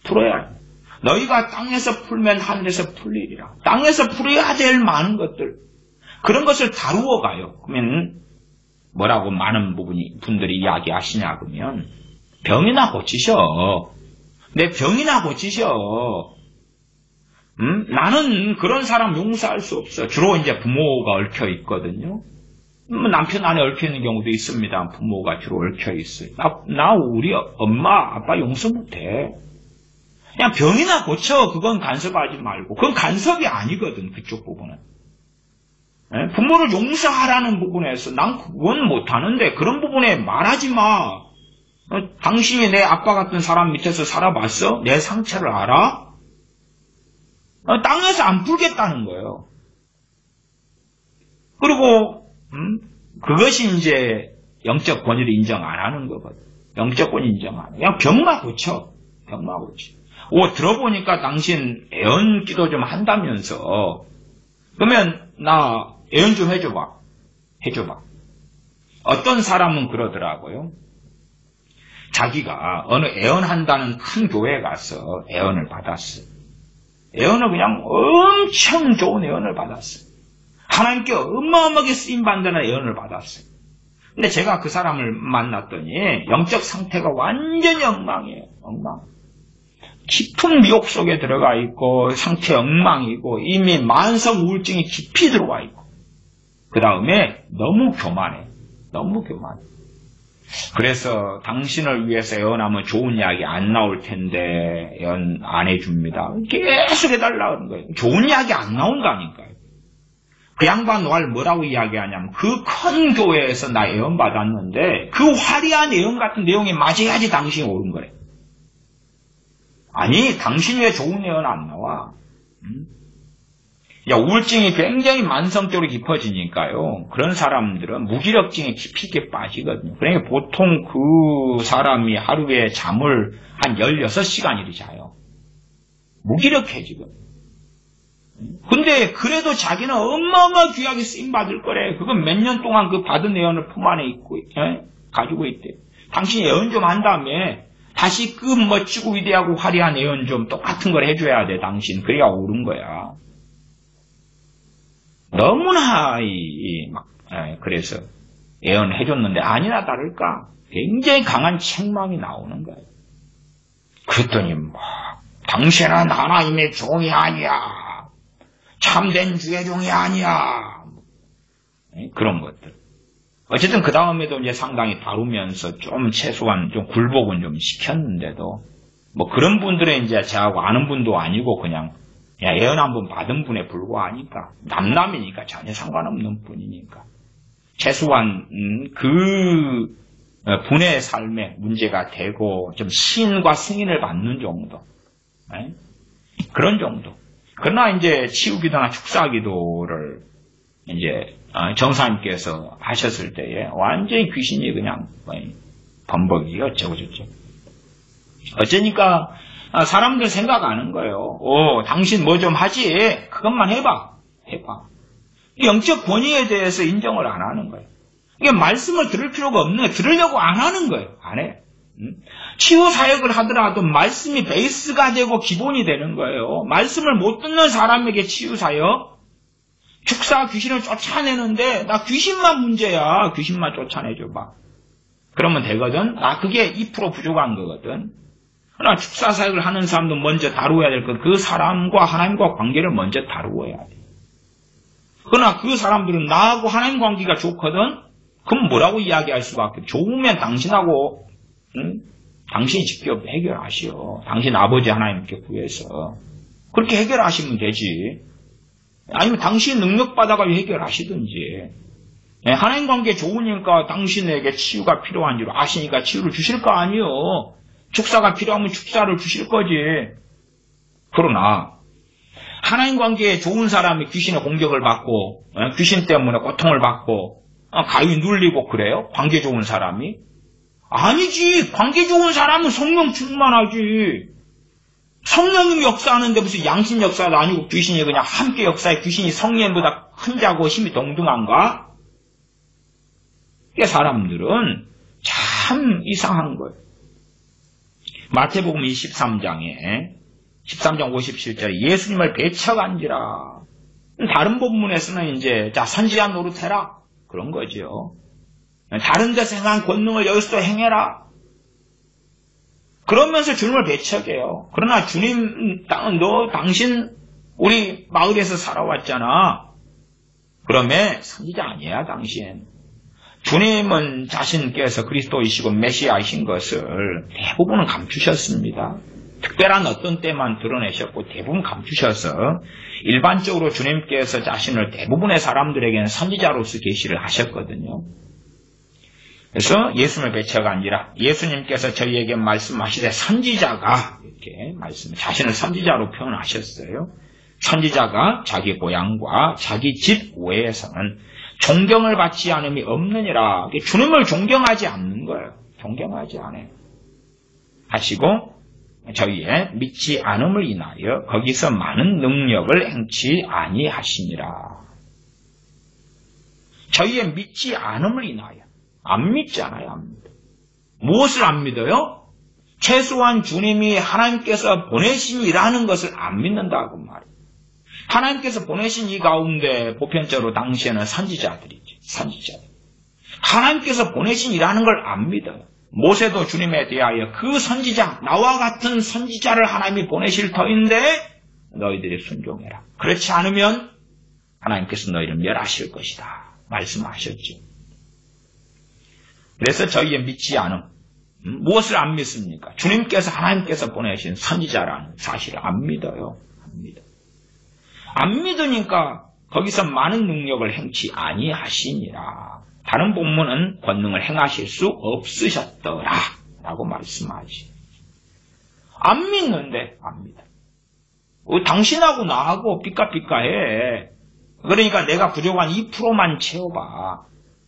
풀어야 돼. 너희가 땅에서 풀면 하늘에서 풀리리라. 땅에서 풀어야 될 많은 것들, 그런 것을 다루어 가요. 그러면 뭐라고 많은 분들이 이야기하시냐 그러면 병이나 고치셔. 내 병이나 고치셔. 나는 그런 사람 용서할 수 없어. 주로 이제 부모가 얽혀 있거든요. 남편 안에 얽혀 있는 경우도 있습니다. 부모가 주로 얽혀 있어요. 나 우리 엄마 아빠 용서 못해. 그냥 병이나 고쳐. 그건 간섭하지 말고. 그건 간섭이 아니거든. 그쪽 부분은. 부모를 용서하라는 부분에서 난 그건 못하는데 그런 부분에 말하지 마. 당신이 내 아빠 같은 사람 밑에서 살아봤어? 내 상처를 알아? 땅에서 안 풀겠다는 거예요. 그리고 그것이 이제 영적 권위를 인정 안 하는 거거든. 영적 권위 인정 안 해. 그냥 병만 고쳐. 병만 고쳐. 들어보니까 당신 애언 기도 좀 한다면서. 그러면 나 애언 좀 해줘봐. 어떤 사람은 그러더라고요. 자기가 어느 애언한다는 큰 교회에 가서 애언을 받았어. 애언을 그냥 엄청 좋은 애언을 받았어. 하나님께 어마어마하게 쓰임받는 애언을 받았어요. 근데 제가 그 사람을 만났더니 영적 상태가 완전히 엉망이에요. 엉망. 깊은 미혹 속에 들어가 있고 상태 엉망이고 이미 만성 우울증이 깊이 들어와 있고 그 다음에 너무 교만해. 그래서 당신을 위해서 애언하면 좋은 이야기 안 나올 텐데 애언 안 해줍니다. 계속 해달라 그러는 거예요. 좋은 이야기 안 나온다니까요. 그 양반 날 뭐라고 이야기하냐면 그 큰 교회에서 나 애언 받았는데 그 화려한 애언 같은 내용이 맞아야지 당신이 옳은 거래. 아니 당신 왜 좋은 애언 안 나와? 우울증이 굉장히 만성적으로 깊어지니까요. 그런 사람들은 무기력증에 깊이 있게 빠지거든요. 그러니까 보통 그 사람이 하루에 잠을 한 16시간이리 자요. 무기력해지거든요. 근데 그래도 자기는 어마어마 귀하게 쓰임받을 거래. 그건 몇 년 동안 그 받은 애언을 품 안에 있고, 가지고 있대. 당신이 애언 좀 한 다음에 다시 그 멋지고 위대하고 화려한 애언 좀 똑같은 걸 해줘야 돼, 당신. 그래야 옳은 거야. 너무나 그래서 애언 해줬는데 아니나 다를까 굉장히 강한 책망이 나오는 거예요. 그랬더니 당신은 하나님의 종이 아니야. 참된 주의 종이 아니야. 그런 것들. 어쨌든 그 다음에도 이제 상당히 다루면서 좀 최소한 좀 굴복은 좀 시켰는데도 그런 분들은 이제 저하고 아는 분도 아니고 그냥 애언 한 번 받은 분에 불과하니까 남남이니까 전혀 상관없는 분이니까 최소한 그 분의 삶에 문제가 되고 좀 시인과 승인을 받는 정도 그런 정도. 그러나 이제 치유기도나 축사기도를 이제 정사님께서 하셨을 때에 완전히 귀신이 그냥 범벅이 어쩌고저쩌고 어쩌니까 사람들 생각하는 거예요. 당신 뭐 좀 하지? 그것만 해봐. 영적 권위에 대해서 인정을 안 하는 거예요. 이게 말씀을 들을 필요가 없는 거예요. 들으려고 안 하는 거예요. 안 해. 치유 사역을 하더라도 말씀이 베이스가 되고 기본이 되는 거예요. 말씀을 못 듣는 사람에게 치유 사역, 축사 귀신을 쫓아내는데 나 귀신만 문제야. 귀신만 쫓아내줘봐. 그러면 되거든. 그게 2% 부족한 거거든. 그러나 축사 사역을 하는 사람도 먼저 다루어야 될 것, 그 사람과 하나님과 관계를 먼저 다루어야 돼. 그러나 그 사람들은 나하고 하나님 관계가 좋거든? 그럼 뭐라고 이야기할 수밖에? 좋으면 당신하고, 당신이 직접 해결하시오. 당신 아버지 하나님께 구해서. 그렇게 해결하시면 되지. 아니면 당신 능력받아가지고 해결하시든지. 하나님 관계 좋으니까 당신에게 치유가 필요한 줄 아시니까 치유를 주실 거 아니요. 축사가 필요하면 축사를 주실 거지. 그러나 하나님 관계에 좋은 사람이 귀신의 공격을 받고 귀신 때문에 고통을 받고 가위 눌리고 그래요? 관계 좋은 사람이? 아니지. 관계 좋은 사람은 성령 충만하지. 성령님이 역사하는데 무슨 양심 역사도 아니고 귀신이 그냥 함께 역사해. 귀신이 성령보다 큰 자고 힘이 동등한가? 이 사람들은 참 이상한 거예요. 마태복음 13장에 13장 57절에 예수님을 배척한지라. 다른 본문에서는 이제 자 선지자 노릇해라 그런 거죠. 다른 데서 행한 권능을 여기서도 행해라. 그러면서 주님을 배척해요. 그러나 주님, 너 당신 우리 마을에서 살아왔잖아. 그러면 선지자 아니야 당신. 주님은 자신께서 그리스도이시고 메시아이신 것을 대부분은 감추셨습니다. 특별한 어떤 때만 드러내셨고 대부분 감추셔서 일반적으로 주님께서 자신을 대부분의 사람들에게는 선지자로서 계시를 하셨거든요. 그래서 예수님을 배척한지라. 예수님께서 저희에게 말씀하시되 선지자가 이렇게 자신을 선지자로 표현하셨어요. 선지자가 자기 고향과 자기 집 외에서는 존경을 받지 않음이 없느니라. 주님을 존경하지 않는 거예요. 존경하지 않아요. 하시고 저희의 믿지 않음을 인하여 거기서 많은 능력을 행치 아니하시니라. 저희의 믿지 않음을 인하여. 안 믿잖아요. 안 믿어. 무엇을 안 믿어요? 최소한 주님이 하나님께서 보내신이라는 것을 안 믿는다고 말이에요. 하나님께서 보내신 이 가운데 보편적으로 당시에는 선지자들이죠. 선지자들. 하나님께서 보내신이라는 걸 안 믿어요. 모세도 주님에 대하여 그 선지자, 나와 같은 선지자를 하나님이 보내실 터인데 너희들이 순종해라. 그렇지 않으면 하나님께서 너희를 멸하실 것이다. 말씀하셨죠. 그래서 저희의 믿지 않음, 무엇을 안 믿습니까? 주님께서 하나님께서 보내신 선지자라는 사실을 안 믿어요. 안 믿어. 안 믿으니까 거기서 많은 능력을 행치 아니하시니라. 다른 본문은 권능을 행하실 수 없으셨더라 라고 말씀하지. 안 믿는데 안 믿어. 당신하고 나하고 삐까삐까해. 그러니까 내가 부족한 2%만 채워봐.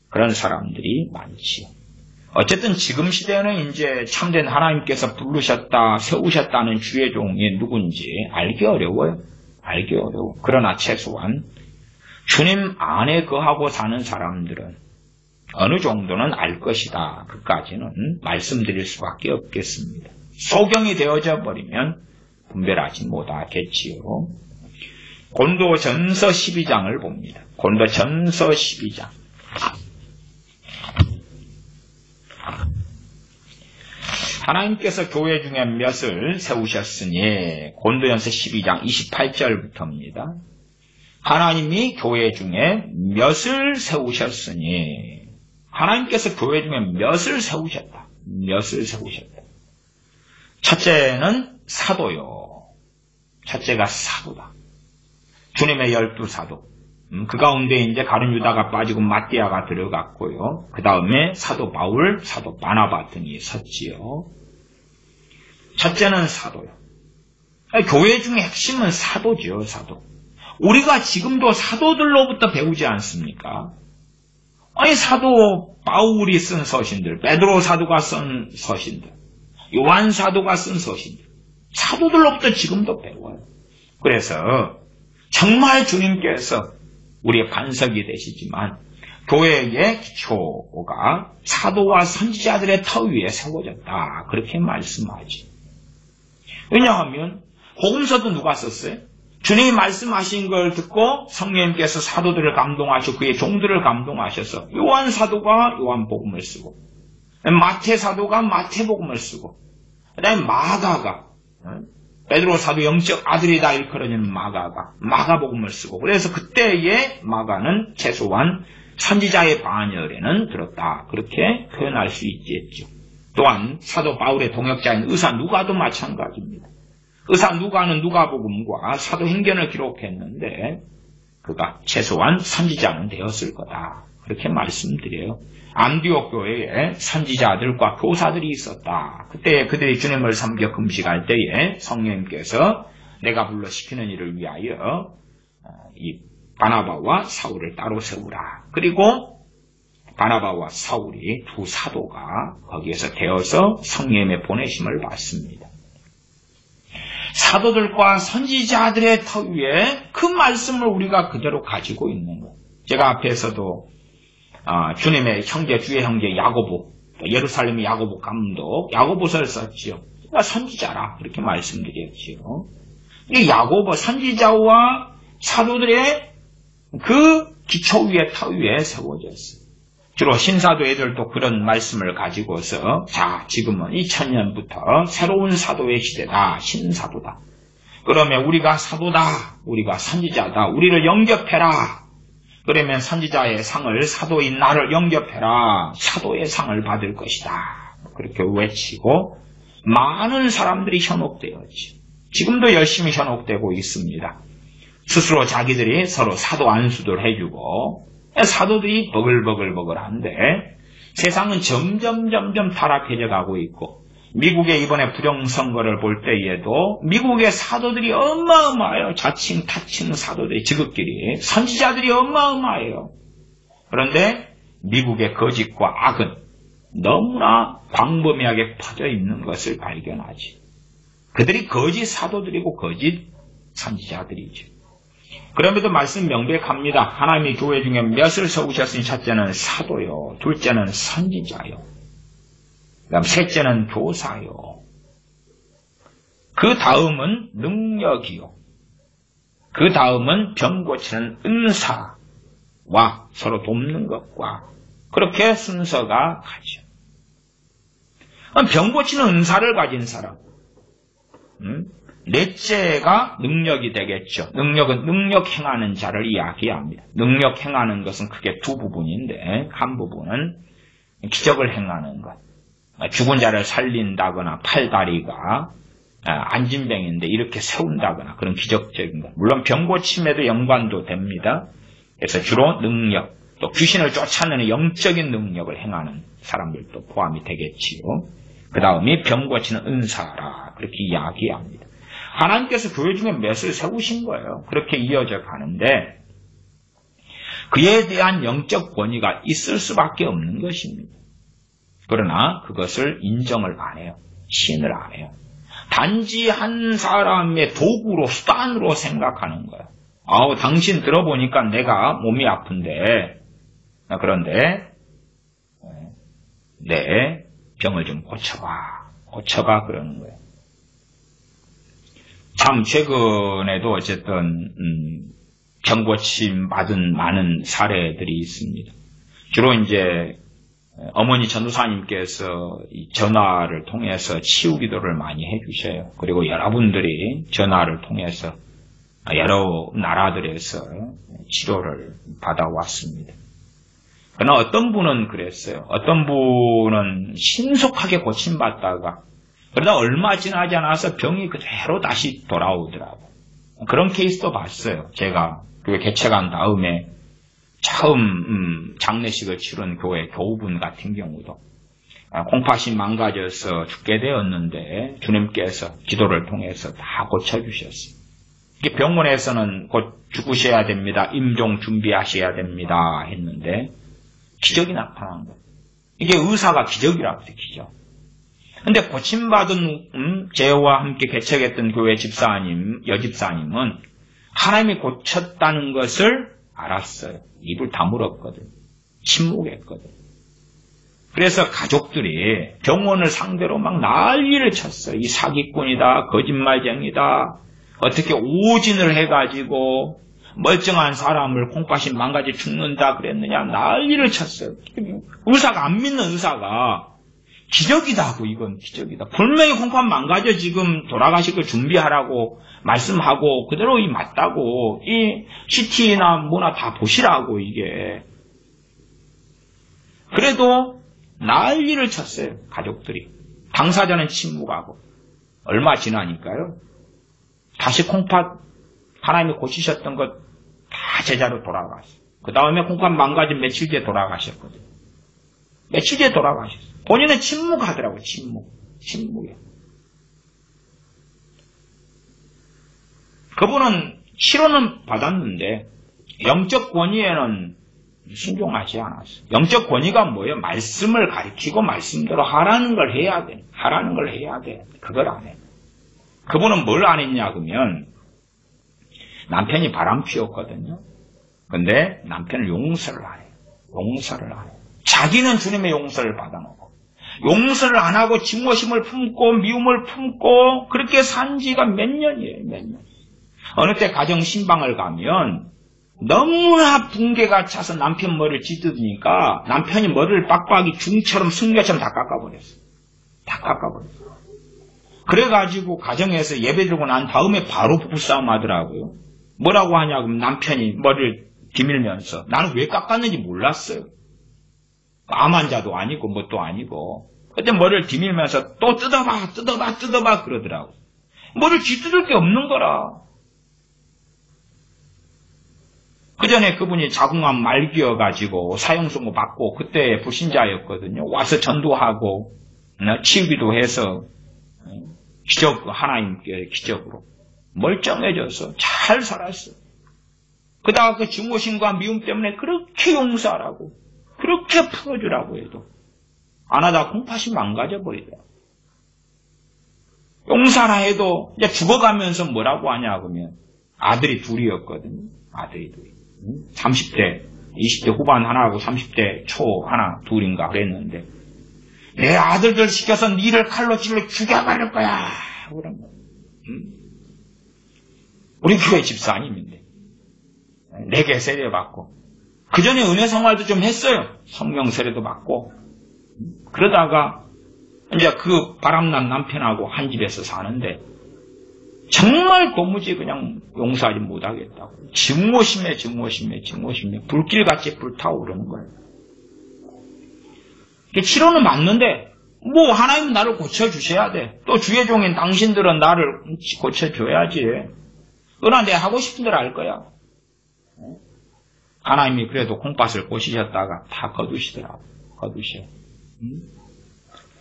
그런 사람들이 많지요. 어쨌든 지금 시대에는 이제 참된 하나님께서 부르셨다, 세우셨다는 주의 종이 누군지 알기 어려워요. 알기 어려워. 그러나 최소한 주님 안에 거하고 사는 사람들은 어느 정도는 알 것이다. 그까지는 말씀드릴 수밖에 없겠습니다. 소경이 되어져 버리면 분별하지 못하겠지요. 고린도전서 12장을 봅니다. 고린도전서 12장. 하나님께서 교회 중에 몇을 세우셨으니 고린도전서 12장 28절부터입니다. 하나님이 교회 중에 몇을 세우셨으니 하나님께서 교회 중에 몇을 세우셨다. 몇을 세우셨다. 첫째는 사도요. 첫째가 사도다. 주님의 12사도. 그 가운데 이제 가룟 유다가 빠지고 마띠아가 들어갔고요. 그 다음에 사도 바울, 사도 바나바 등이 섰지요. 첫째는 사도요. 교회 중에 핵심은 사도지요. 사도. 우리가 지금도 사도들로부터 배우지 않습니까? 아니 사도 바울이 쓴 서신들, 베드로 사도가 쓴 서신들, 요한 사도가 쓴 서신들, 사도들로부터 지금도 배워요. 그래서 정말 주님께서 우리의 반석이 되시지만 교회의 기초가 사도와 선지자들의 터 위에 세워졌다. 그렇게 말씀하지. 왜냐하면 복음서도 누가 썼어요? 주님이 말씀하신 걸 듣고 성령님께서 사도들을 감동하시고 그의 종들을 감동하셔서 요한 사도가 요한 복음을 쓰고 마태 사도가 마태 복음을 쓰고 그다음에 마가가 베드로 사도 영적 아들이다 일컬어지는 마가가 마가 복음을 쓰고 그래서 그때의 마가는 최소한 선지자의 반열에는 들었다. 그렇게 표현할 수 있겠죠. 또한 사도 바울의 동역자인 의사 누가도 마찬가지입니다. 의사 누가는 누가복음과 사도행전을 기록했는데 그가 최소한 선지자는 되었을 거다. 그렇게 말씀드려요. 안디옥 교회에 선지자들과 교사들이 있었다. 그때 그들이 주님을 섬겨 금식할 때에 성령님께서 내가 불러 시키는 일을 위하여 이 바나바와 사울을 따로 세우라. 그리고 바나바와 사울이 두 사도가 거기에서 되어서 성령님의 보내심을 받습니다. 사도들과 선지자들의 터 위에 그 말씀을 우리가 그대로 가지고 있는 것. 제가 앞에서도 주님의 형제, 주의 형제 야고보, 또 예루살렘의 야고보 감독, 야고보서를 썼지요. 그러니까 선지자라 그렇게 말씀드렸지요. 이 야고보 선지자와 사도들의 그 기초 위에 터 위에 세워졌어요. 주로 신사도 애들도 그런 말씀을 가지고서 자 지금은 2000년부터 새로운 사도의 시대다. 신사도다. 그러면 우리가 사도다. 우리가 선지자다. 우리를 영접해라. 그러면 선지자의 상을 사도인 나를 영접해라. 사도의 상을 받을 것이다. 그렇게 외치고 많은 사람들이 현혹되었지. 지금도 열심히 현혹되고 있습니다. 스스로 자기들이 서로 사도 안수들 해주고 사도들이 버글버글한데 세상은 점점 타락해져 가고 있고 미국의 이번에 부정선거를 볼 때에도 미국의 사도들이 어마어마해요. 자칭 타칭 사도들이 지극끼리 선지자들이 어마어마해요. 그런데 미국의 거짓과 악은 너무나 광범위하게 퍼져 있는 것을 발견하지. 그들이 거짓 사도들이고 거짓 선지자들이죠. 그럼에도 말씀 명백합니다. 하나님이 교회 중에 몇을 세우셨으니 첫째는 사도요, 둘째는 선지자요, 그다음 셋째는 교사요, 그 다음은 능력이요, 그 다음은 병 고치는 은사와 서로 돕는 것과 그렇게 순서가 가죠. 병 고치는 은사를 가진 사람, 넷째가 능력이 되겠죠. 능력은 능력 행하는 자를 이야기합니다. 능력 행하는 것은 크게 두 부분인데 한 부분은 기적을 행하는 것. 죽은 자를 살린다거나 팔다리가 안진병인데 이렇게 세운다거나 그런 기적적인 것. 물론 병 고침에도 연관도 됩니다. 그래서 주로 능력, 또 귀신을 쫓아내는 영적인 능력을 행하는 사람들도 포함이 되겠지요. 그 다음이 병 고치는 은사라 그렇게 이야기합니다. 하나님께서 교회 중에 몇을 세우신 거예요. 그렇게 이어져 가는데 그에 대한 영적 권위가 있을 수밖에 없는 것입니다. 그러나 그것을 인정을 안 해요. 시인을 안 해요. 단지 한 사람의 도구로 수단으로 생각하는 거예요. 당신 들어보니까 내가 몸이 아픈데 그런데 내 병을 좀 고쳐봐 그러는 거예요. 참 최근에도 어쨌든 병고침 받은 많은 사례들이 있습니다. 주로 이제 어머니 전도사님께서 전화를 통해서 치유 기도를 많이 해주셔요. 그리고 여러분들이 전화를 통해서 여러 나라들에서 치료를 받아왔습니다. 그러나 어떤 분은 그랬어요. 어떤 분은 신속하게 고침받다가 그러다 얼마 지나지 않아서 병이 그대로 다시 돌아오더라고요. 그런 케이스도 봤어요. 제가 교회 개척한 다음에 처음 장례식을 치른 교회 교우분 같은 경우도 콩팥이 망가져서 죽게 되었는데 주님께서 기도를 통해서 다 고쳐주셨어요. 이게 병원에서는 곧 죽으셔야 됩니다. 임종 준비하셔야 됩니다. 했는데 기적이 나타난 거예요. 이게 의사가 기적이라고 해요. 기적. 근데 고침받은 제와 함께 개척했던 교회 집사님, 여집사님은 하나님이 고쳤다는 것을 알았어요. 입을 다물었거든. 침묵했거든. 그래서 가족들이 병원을 상대로 막 난리를 쳤어요. 이 사기꾼이다, 거짓말쟁이다, 어떻게 오진을 해가지고 멀쩡한 사람을 콩팥이 망가져 죽는다 그랬느냐 난리를 쳤어요. 의사가 안 믿는 의사가 기적이다고 이건 기적이다. 분명히 콩팥 망가져 지금 돌아가실 걸 준비하라고 말씀하고 그대로 이 맞다고 이 CT나 뭐나 다 보시라고 이게. 그래도 난리를 쳤어요. 가족들이. 당사자는 침묵하고. 얼마 지나니까요. 다시 콩팥 하나님이 고치셨던 것 다 제자로 돌아갔어요. 그 다음에 콩팥 망가진 며칠 뒤에 돌아가셨거든요. 며칠 뒤에 돌아가셨어요. 본인은 침묵하더라고요. 침묵에. 그분은 치료는 받았는데 영적 권위에는 순종하지 않았어요. 영적 권위가 뭐예요? 말씀을 가리키고 말씀대로 하라는 걸 해야 돼. 하라는 걸 해야 돼. 그걸 안 해. 그분은 뭘 안 했냐 그러면 남편이 바람 피웠거든요. 근데 남편을 용서를 안 해요. 용서를 안 해요. 자기는 주님의 용서를 받아놓고 용서를 안 하고 증오심을 품고 미움을 품고 그렇게 산 지가 몇 년이에요, 몇 년. 어느 때 가정 신방을 가면 너무나 붕괴가 차서 남편 머리를 찢으니까 남편이 머리를 빡빡이 중처럼 승려처럼 다 깎아버렸어요. 다 깎아버렸어요. 그래가지고 가정에서 예배 드리고 난 다음에 바로 부부싸움 하더라고요. 뭐라고 하냐고 하면 남편이 머리를 디밀면서 나는 왜 깎았는지 몰랐어요. 암 환자도 아니고 뭣도 아니고 그때 머리를 디밀면서 또 뜯어봐 그러더라고. 머리를 뒤뜯을 게 없는 거라. 그 전에 그분이 자궁암 말기여가지고 사형선고 받고 그때 불신자였거든요. 와서 전도하고 치유기도 해서 기적, 하나님께 기적으로 멀쩡해져서 잘 살았어요. 그다가 그 증오심과 미움 때문에 그렇게 용서하라고 그렇게 풀어주라고 해도 안 하다 공파심 망가져버리더라고요. 용서라 해도 이제 죽어가면서 뭐라고 하냐 그러면 아들이 둘이었거든요. 아들이 둘이. 30대, 20대 후반 하나하고 30대 초 하나 둘인가 그랬는데 내 아들들 시켜서 니를 칼로 찔러 죽여버릴 거야. 그런 거. 우리 교회 집사님인데 4개 세례 받고 그 전에 은혜 생활도 좀 했어요. 성경 세례도 받고 그러다가 이제 그 바람난 남편하고 한 집에서 사는데 정말 도무지 그냥 용서하지 못하겠다고 증오심에 불길같이 불타오르는 거예요. 치료는 맞는데 뭐 하나님은 나를 고쳐주셔야 돼. 또 주의 종인 당신들은 나를 고쳐줘야지. 그러나 내가 하고 싶은 대로 할 거야. 하나님이 그래도 콩팥을 고치셨다가 다 거두시더라고. 거두셔.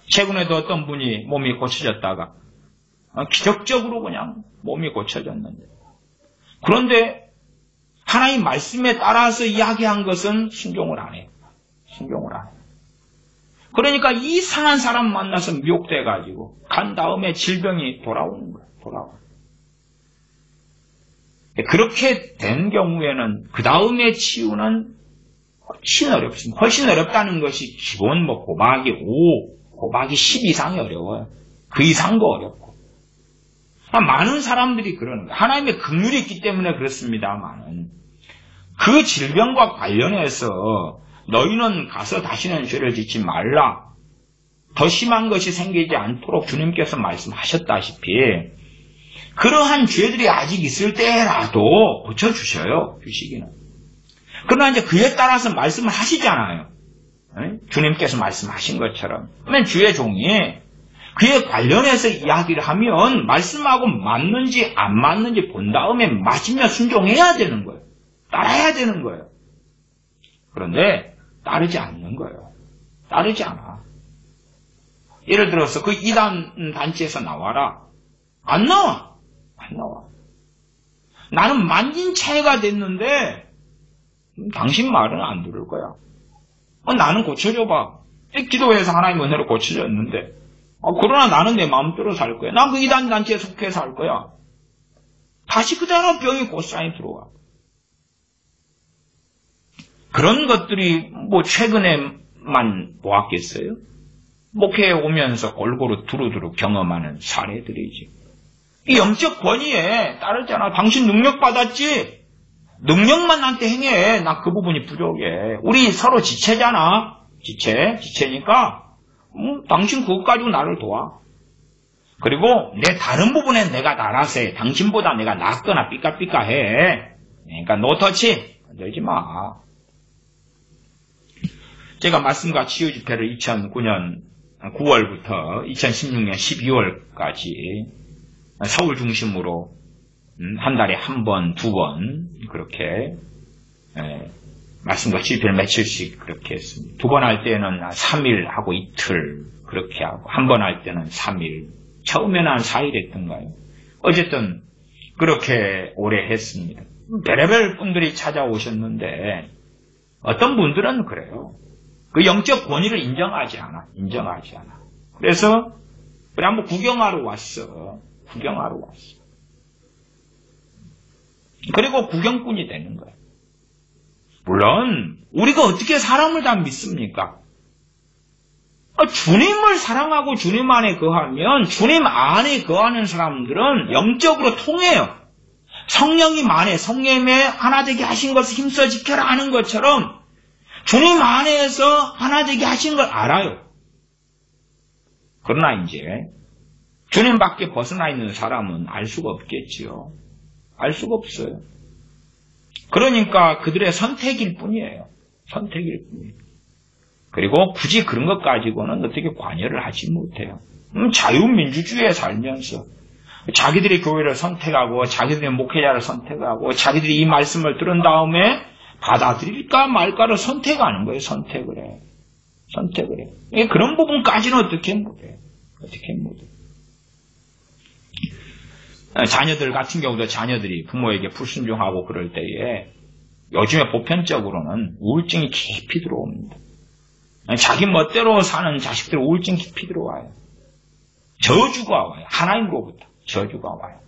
최근에도 어떤 분이 몸이 고쳐졌다가 기적적으로 그냥 몸이 고쳐졌는데 그런데 하나님 말씀에 따라서 이야기한 것은 순종을 안 해요. 순종을 안 해요. 그러니까 이상한 사람 만나서 미혹돼가지고 간 다음에 질병이 돌아오는 거예요. 돌아오는. 그렇게 된 경우에는 그 다음에 치유는 훨씬 어렵습니다. 훨씬 어렵다는 것이 기본 뭐 고박이 5, 고박이 10 이상이 어려워요. 그 이상도 어렵고. 많은 사람들이 그러는 거예요. 하나님의 긍휼이 있기 때문에 그렇습니다만 그 질병과 관련해서 너희는 가서 다시는 죄를 짓지 말라. 더 심한 것이 생기지 않도록 주님께서 말씀하셨다시피 그러한 죄들이 아직 있을 때라도 고쳐주셔요. 주시기는. 그러나 이제 그에 따라서 말씀을 하시잖아요. 주님께서 말씀하신 것처럼. 그러면 주의 종이 그에 관련해서 이야기를 하면 말씀하고 맞는지 안 맞는지 본 다음에 맞으면 순종해야 되는 거예요. 따라야 되는 거예요. 그런데 따르지 않는 거예요. 따르지 않아. 예를 들어서 그 이단 단체에서 나와라. 안 나와. 안 나와. 나는 만진 차이가 됐는데 당신 말은 안 들을 거야. 나는 고쳐줘봐. 기도해서 하나님 은혜로 고쳐졌는데 그러나 나는 내 마음대로 살 거야. 난 그 이단 단체에 속해서 살 거야. 다시 그대로 병이 곧사이 들어와. 그런 것들이 뭐 최근에만 보았겠어요? 목회에 오면서 골고루 두루두루 경험하는 사례들이지. 이 영적 권위에 따르잖아. 당신 능력 받았지? 능력만 나한테 행해. 나 그 부분이 부족해. 우리 서로 지체잖아. 지체니까 당신 그것 가지고 나를 도와. 그리고 내 다른 부분에 내가 알아서 해. 당신보다 내가 낫거나 삐까삐까해. 그러니까 노터치 건들지 마. 제가 말씀과 치유 집회를 2009년 9월부터 2016년 12월까지 서울 중심으로 한 달에 한 번, 2번 그렇게 말씀과 치유 집회를 며칠씩 그렇게 했습니다. 2번 할 때는 3일 하고 이틀 그렇게 하고 한 번 할 때는 3일 처음에는 한 4일 했던가요? 어쨌든 그렇게 오래 했습니다. 별의별 분들이 찾아오셨는데 어떤 분들은 그래요. 그 영적 권위를 인정하지 않아. 그래서 그래 한번 구경하러 왔어. 그리고 구경꾼이 되는 거예요. 물론 우리가 어떻게 사람을 다 믿습니까? 주님을 사랑하고 주님 안에 거하면 주님 안에 거하는 사람들은 영적으로 통해요. 성령님 안에 성령님의 하나 되게 하신 것을 힘써 지켜라 하는 것처럼 주님 안에서 하나 되게 하신 걸 알아요. 그러나 이제 주님 밖에 벗어나 있는 사람은 알 수가 없겠지요. 알 수가 없어요. 그러니까 그들의 선택일 뿐이에요. 선택일 뿐이에요. 그리고 굳이 그런 것 가지고는 어떻게 관여를 하지 못해요. 자유민주주의에 살면서 자기들이 교회를 선택하고 자기들의 목회자를 선택하고 자기들이 이 말씀을 들은 다음에 받아들일까 말까를 선택하는 거예요. 선택을 해. 선택을 해. 그런 부분까지는 어떻게 못해요. 어떻게 못해요. 자녀들 같은 경우도 자녀들이 부모에게 불순종하고 그럴 때에 요즘에 보편적으로는 우울증이 깊이 들어옵니다. 자기 멋대로 사는 자식들 우울증 깊이 들어와요. 저주가 와요. 하나님으로부터 저주가 와요.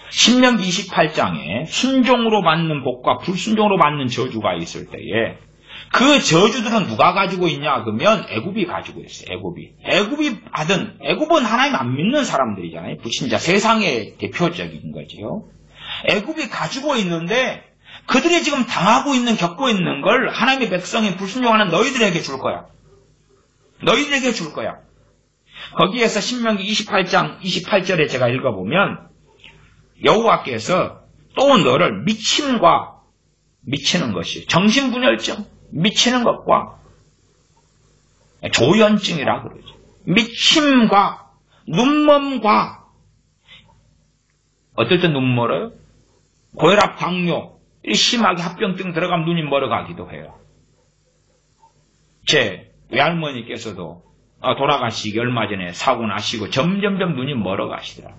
신명기 28장에 순종으로 받는 복과 불순종으로 받는 저주가 있을 때에 그 저주들은 누가 가지고 있냐 그러면 애굽이 가지고 있어요. 애굽은 하나님 안 믿는 사람들이잖아요. 불신자 세상의 대표적인 거죠. 애굽이 가지고 있는데 그들이 지금 당하고 있는 겪고 있는 걸 하나님의 백성이 불순종하는 너희들에게 줄 거야. 너희들에게 줄 거야. 거기에서 신명기 28장 28절에 제가 읽어보면 여호와께서 또 너를 미침과 미치는 것이 정신분열증 미치는 것과 조현증이라 그러죠. 미침과 눈먼과 어떨 때 눈 멀어요? 고혈압, 당뇨 심하게 합병증 들어가면 눈이 멀어가기도 해요. 제 외할머니께서도 돌아가시기 얼마 전에 사고 나시고 점점점 눈이 멀어가시더라.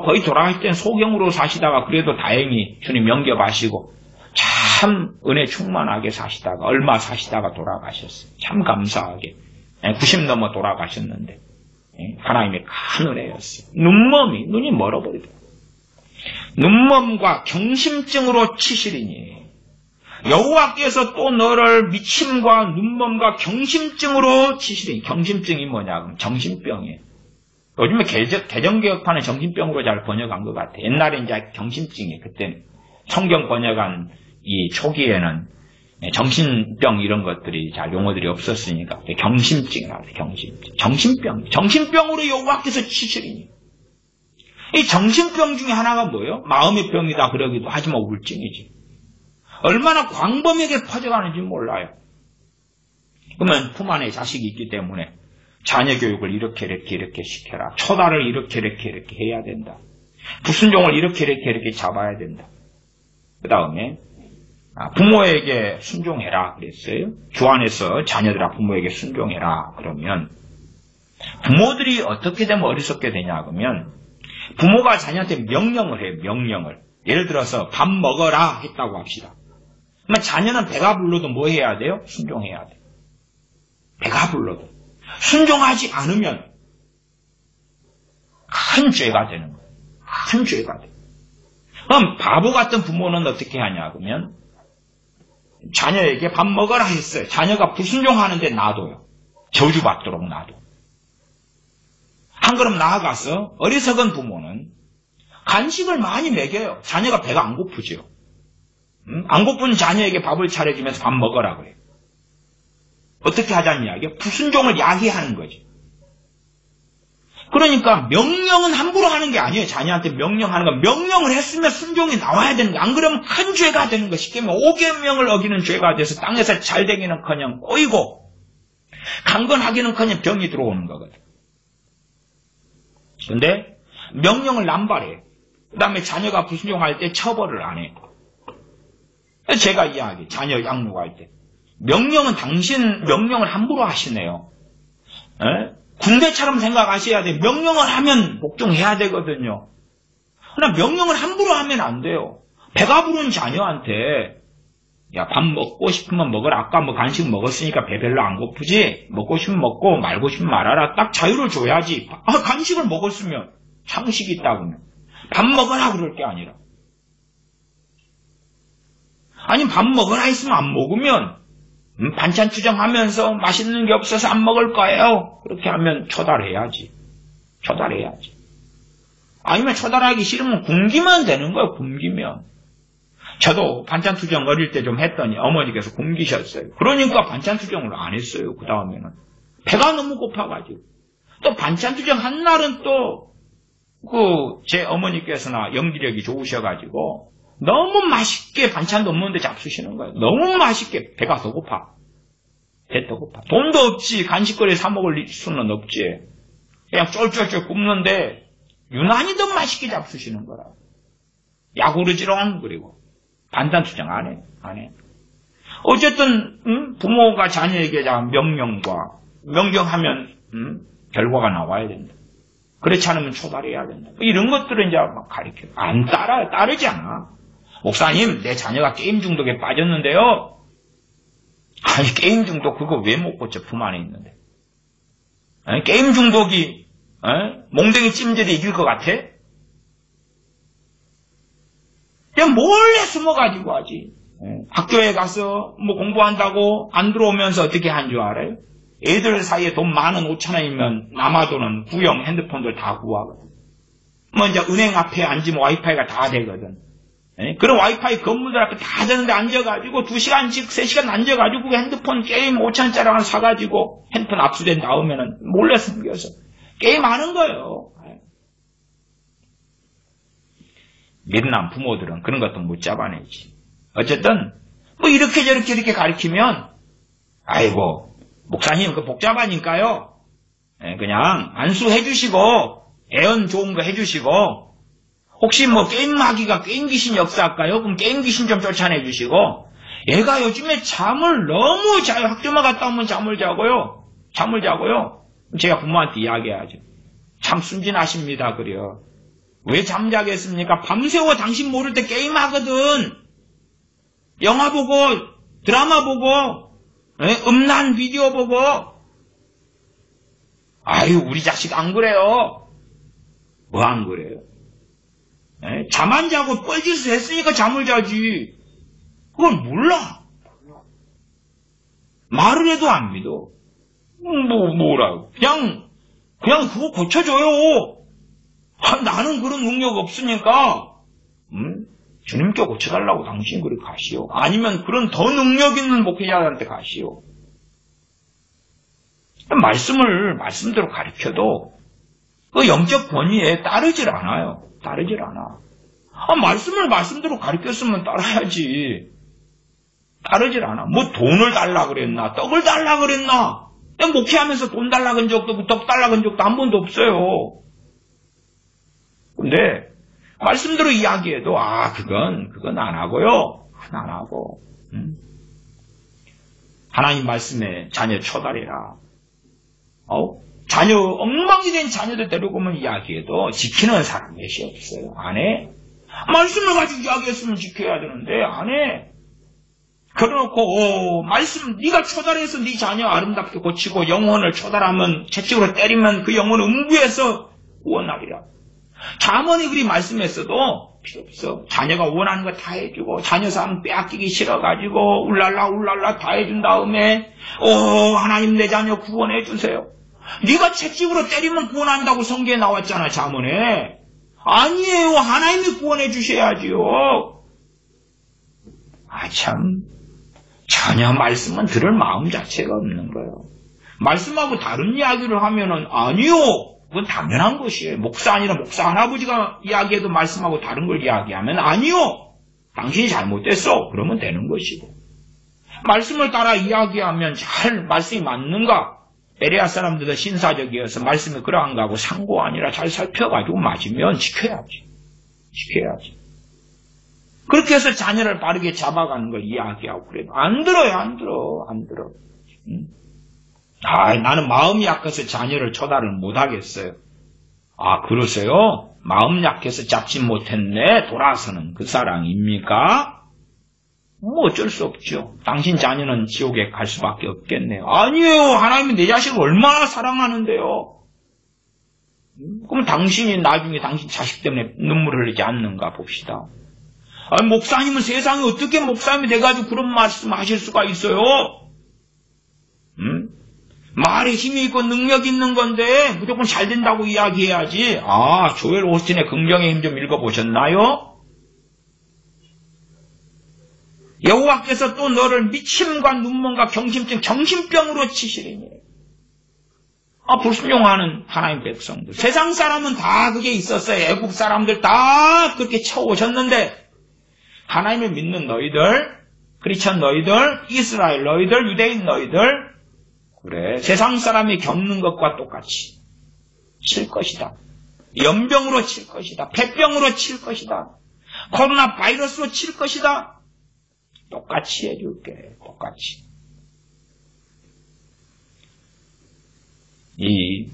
거의 돌아가실 때는 소경으로 사시다가 그래도 다행히 주님 영접하시고 참 은혜 충만하게 사시다가 얼마 사시다가 돌아가셨어요. 참 감사하게 90 넘어 돌아가셨는데 하나님의 큰 은혜였어요. 눈이 멀어버리더라고요. 눈멈과 경심증으로 치시리니 여호와께서 또 너를 미침과 눈멈과 경심증으로 치시리니. 경심증이 뭐냐 그럼 정신병이에요. 요즘에 개정개혁판은 정신병으로 잘 번역한 것 같아요. 옛날에 이제 경심증이에요. 그때는 성경 번역한 이 초기에는 정신병 이런 것들이 잘 용어들이 없었으니까 경심증이라고 해요. 경심증. 정신병으로 여호와께서 치시리니. 이 정신병 중에 하나가 뭐예요? 마음의 병이다 그러기도 하지만 우울증이지. 얼마나 광범위하게 퍼져가는지 몰라요. 그러면 품 안에 자식이 있기 때문에 자녀 교육을 이렇게 시켜라. 초다를 이렇게 해야 된다. 불순종을 이렇게 잡아야 된다. 그 다음에 부모에게 순종해라 그랬어요. 주 안에서 자녀들아 부모에게 순종해라 그러면 부모들이 어떻게 되면 어리석게 되냐 그러면 부모가 자녀한테 명령을 해요. 명령을. 예를 들어서 밥 먹어라 했다고 합시다. 그러면 자녀는 배가 불러도 뭐 해야 돼요? 순종해야 돼요. 배가 불러도. 순종하지 않으면 큰 죄가 되는 거예요. 큰 죄가 돼요. 그럼 바보 같은 부모는 어떻게 하냐 그러면 자녀에게 밥 먹어라 했어요. 자녀가 불순종하는데 놔둬요. 저주받도록 놔둬. 한 걸음 나아가서 어리석은 부모는 간식을 많이 먹여요. 자녀가 배가 안 고프죠. 안 고픈 자녀에게 밥을 차려주면서 밥 먹어라 그래요. 어떻게 하자는 이야기예요? 불순종을 야기하는 거지. 그러니까 명령은 함부로 하는 게 아니에요. 자녀한테 명령하는 거. 명령을 했으면 순종이 나와야 되는 거. 안 그러면 큰 죄가 되는 거. 쉽게 말하면 5계명을 어기는 죄가 돼서 땅에서 잘 되기는커녕 꼬이고 강건하기는커녕 병이 들어오는 거거든. 그런데 명령을 남발해. 그 다음에 자녀가 불순종할 때 처벌을 안 해. 제가 이야기 자녀 양육할 때 명령은 당신 명령을 함부로 하시네요. 군대처럼 생각하셔야 돼요. 명령을 하면 복종해야 되거든요. 그러나 명령을 함부로 하면 안 돼요. 배가 부른 자녀한테 야, 밥 먹고 싶으면 먹어라. 아까 뭐 간식 먹었으니까 배 별로 안 고프지? 먹고 싶으면 먹고 말고 싶으면 말아라. 딱 자유를 줘야지. 간식을 먹었으면 상식이 있다고는 밥 먹어라 그럴 게 아니라. 아니 밥 먹어라 했으면 안 먹으면 반찬 투정하면서 맛있는 게 없어서 안 먹을 거예요. 그렇게 하면 처달해야지. 처달해야지. 아니면 처달하기 싫으면 굶기면 되는 거예요. 굶기면. 저도 반찬 투정 어릴 때 좀 했더니 어머니께서 굶기셨어요. 그러니까 반찬 투정을 안 했어요. 그 다음에는. 배가 너무 고파가지고. 또 반찬 투정 한 날은 또 제 어머니께서나 연기력이 좋으셔가지고 너무 맛있게 반찬도 없는데 잡수시는 거예요. 너무 맛있게. 배가 더 고파. 배 더 고파. 돈도 없지. 간식거리 사 먹을 수는 없지. 그냥 쫄쫄쫄 굽는데 유난히 더 맛있게 잡수시는 거라. 야구르지롱. 그리고 반찬 투정 안 해. 어쨌든 부모가 자녀에게 명령하면 결과가 나와야 된다. 그렇지 않으면 초달해야 된다. 이런 것들은 이제 막 가르쳐요. 안 따라요. 따르지 않아. 목사님, 내 자녀가 게임 중독에 빠졌는데요. 아니, 게임 중독 그거 왜 못 고쳐? 품 안에 있는데. 아니, 게임 중독이 몽둥이 찜질이 이길 것 같아? 그냥 몰래 숨어가지고 하지. 학교에 가서 뭐 공부한다고 안 들어오면서 어떻게 한 줄 알아요? 애들 사이에 돈 15,000원이면 남아도는 구형 핸드폰들 다 구하거든. 뭐 이제 은행 앞에 앉으면 와이파이가 다 되거든. 그런 와이파이 건물들 앞에 다 되는데 앉아가지고 2시간씩 3시간 앉아가지고 핸드폰 게임 5,000원짜리 하나 사가지고 핸드폰 압수된 다음에는 몰래 숨겨서 게임하는 거예요. 민남 부모들은 그런 것도 못 잡아내지. 어쨌든 뭐 이렇게 저렇게 가르치면 아이고 목사님 그 복잡하니까요. 그냥 안수해 주시고 애언 좋은 거 해주시고 혹시 뭐 게임하기가 게임 귀신 역사할까요? 그럼 게임 귀신 좀 쫓아내 주시고 얘가 요즘에 잠을 너무 자요. 학교만 갔다 오면 잠을 자고요. 제가 부모한테 이야기하죠. 참 순진하십니다. 그래요. 왜 잠자겠습니까? 밤새워 당신 모를 때 게임하거든. 영화 보고 드라마 보고 음란 비디오 보고. 아유 우리 자식 안 그래요. 뭐 안 그래요? 잠 안 자고 뻘짓을 했으니까 잠을 자지. 그걸 몰라. 말을 해도 안 믿어. 뭐라고. 그냥 그거 고쳐줘요. 나는 그런 능력 없으니까 주님께 고쳐달라고 당신 그리 가시오. 아니면 그런 더 능력 있는 목회자한테 가시오. 말씀대로 가르쳐도 그 영적 권위에 따르질 않아요. 따르질 않아. 말씀대로 가르쳤으면 따라야지. 따르질 않아. 뭐 돈을 달라 그랬나, 떡을 달라 그랬나. 그냥 목회하면서 돈 달라 그런 적도 없고 떡 달라 그런 적도 한 번도 없어요. 근데 말씀대로 이야기해도 그건 안 하고요. 안 하고. 하나님 말씀에 자녀 처달해라. 자녀 엉망이 된 자녀들 데리고 오면 이야기해도 지키는 사람 몇이 없어요. 안 해. 말씀을 가지고 이야기했으면 지켜야 되는데 안 해. 그래놓고 말씀 네가 처달해서 네 자녀 아름답게 고치고 영혼을 처달하면 채찍으로 때리면 그 영혼을 음부에서 구원하리라. 자문이 그리 말씀했어도 필요 없어. 자녀가 원하는 거 다 해주고 자녀 사람 빼앗기기 싫어가지고 울랄라 다 해준 다음에 하나님 내 자녀 구원해 주세요. 네가 채찍으로 때리면 구원한다고 성경에 나왔잖아. 자문에. 아니에요. 하나님이 구원해 주셔야지요. 참 전혀 말씀은 들을 마음 자체가 없는 거예요. 말씀하고 다른 이야기를 하면은 아니요. 그건 당연한 것이에요. 목사 아니라 목사 할아버지가 이야기해도 말씀하고 다른 걸 이야기하면 아니요. 당신이 잘못됐어. 그러면 되는 것이고. 말씀을 따라 이야기하면 잘 말씀이 맞는가? 베레아 사람들도 신사적이어서 말씀이 그러한가 하고 상고 아니라 잘 살펴가지고 맞으면 지켜야지. 그렇게 해서 자녀를 바르게 잡아가는 걸 이야기하고 그래도 안 들어요. 안 들어. 나는 마음이 약해서 자녀를 처달을 못하겠어요. 그러세요? 마음 약해서 잡지 못했네. 돌아서는 그 사랑입니까? 뭐 어쩔 수 없죠. 당신 자녀는 지옥에 갈 수밖에 없겠네요. 아니에요. 하나님이 내 자식을 얼마나 사랑하는데요. 그럼 당신이 나중에 당신 자식 때문에 눈물을 흘리지 않는가 봅시다. 목사님은 세상에 어떻게 목사님이 돼가지고 그런 말씀 하실 수가 있어요? 말에 힘이 있고 능력 있는 건데 무조건 잘 된다고 이야기해야지. 조엘 오스틴의 긍정의 힘 좀 읽어보셨나요? 여호와께서 또 너를 미침과 눈먼과 경심증, 정신병으로 치시리니. 불순종하는 하나님 백성들. 세상 사람은 다 그게 있었어요. 애국 사람들 다 그렇게 쳐오셨는데 하나님을 믿는 너희들, 크리스천 너희들, 이스라엘 너희들, 유대인 너희들, 그래 세상 사람이 겪는 것과 똑같이 칠 것이다. 연병으로 칠 것이다. 폐병으로 칠 것이다. 코로나 바이러스로 칠 것이다. 똑같이 해줄게. 똑같이. 이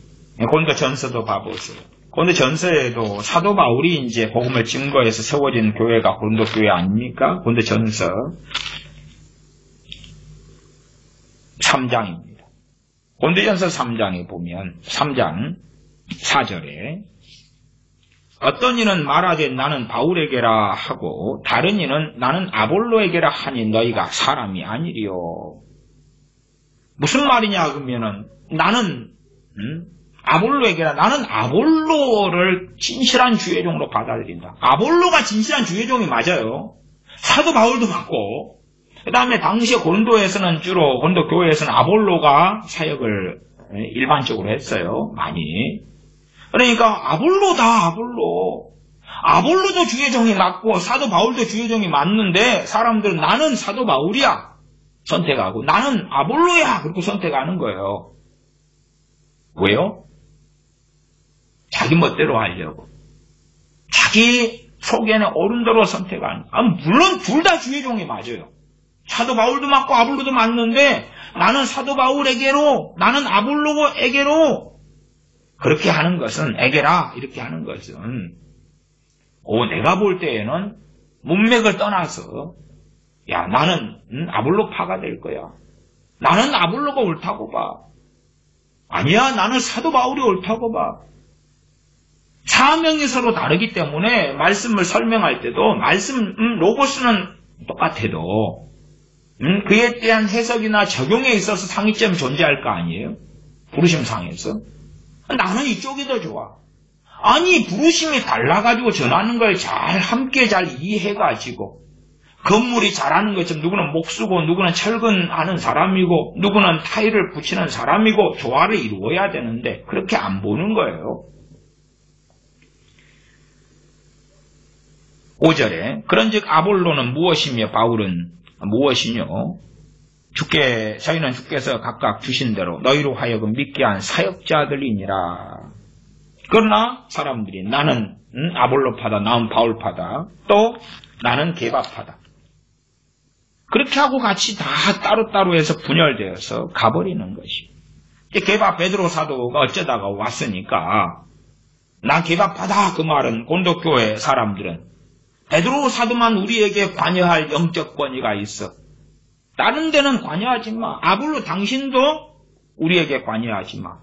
고린도전서도 봐보세요. 고린도전서에도 사도 바울이 이제 복음을 증거해서 세워진 교회가 고린도 교회 아닙니까? 고린도전서 3장입니다. 고린도전서 3장에 보면 3장 4절에 어떤 이는 말하되 나는 바울에게라 하고 다른 이는 나는 아볼로에게라 하니 너희가 사람이 아니리요. 무슨 말이냐 그러면은 나는 아볼로에게라, 나는 아볼로를 진실한 주의 종으로 받아들인다. 아볼로가 진실한 주의 종이 맞아요. 사도 바울도 맞고, 그 다음에 당시에 고린도에서는 주로 고린도 교회에서는 아볼로가 사역을 일반적으로 했어요. 많이. 그러니까 아볼로다. 아볼로도 주의 종이 맞고 사도 바울도 주의 종이 맞는데 사람들은 나는 사도 바울이야 선택하고 나는 아볼로야 그렇게 선택하는 거예요. 왜요? 자기 멋대로 하려고. 자기 속에는 옳은 대로 선택하는. 물론 둘 다 주의 종이 맞아요. 사도 바울도 맞고 아볼로도 맞는데 나는 사도 바울에게로, 나는 아볼로에게로 그렇게 하는 것은, 에게라 이렇게 하는 것은 내가 볼 때에는 문맥을 떠나서 나는 아볼로파가 될 거야. 나는 아볼로가 옳다고 봐. 아니야, 나는 사도 바울이 옳다고 봐. 사명이 서로 다르기 때문에 말씀을 설명할 때도 말씀 로고스는 똑같아도 그에 대한 해석이나 적용에 있어서 상이점이 존재할 거 아니에요? 부르심상에서. 나는 이쪽이 더 좋아. 아니 부르심이 달라가지고 전하는 걸 잘 함께 잘 이해해가지고 건물이 잘하는 것처럼 누구는 목수고 누구는 철근하는 사람이고 누구는 타일을 붙이는 사람이고 조화를 이루어야 되는데 그렇게 안 보는 거예요. 5절에 그런즉 아볼로는 무엇이며 바울은 무엇이뇨? 저희는 주께서 각각 주신 대로 너희로 하여금 믿게 한 사역자들이니라. 그러나 사람들이 나는 아볼로파다, 나는 바울파다, 또 나는 게바파다. 그렇게 하고 같이 다 따로따로 해서 분열되어서 가버리는 것이. 게바 베드로 사도가 어쩌다가 왔으니까 난 게바파다 그 말은 고린도교회 사람들은 베드로 사도만 우리에게 관여할 영적 권위가 있어. 다른 데는 관여하지 마. 아볼로 당신도 우리에게 관여하지 마.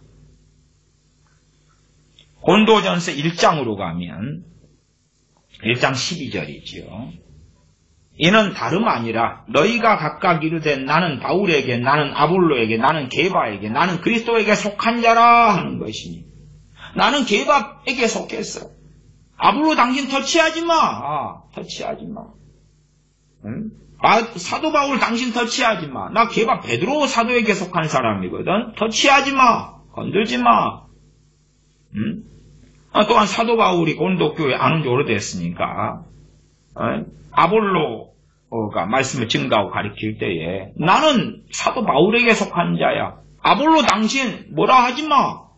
고린도전서 1장으로 가면 1장 12절이지요. 이는 다름 아니라 너희가 각각 이르되 나는 바울에게, 나는 아볼로에게, 나는 게바에게, 나는 그리스도에게 속한 자라 하는 것이니. 나는 게바에게 속했어. 아볼로 당신 터치하지 마. 터치하지 마. 사도 바울 당신 터치하지 마. 나 게바 베드로 사도에게 속한 사람이거든. 터치하지 마. 건들지 마. 또한 사도 바울이 고린도 교회 안 온 지 오래됐으니까 아볼로가 말씀을 증거하고 가르칠 때에 나는 사도 바울에게 속한 자야. 아볼로 당신 뭐라 하지 마.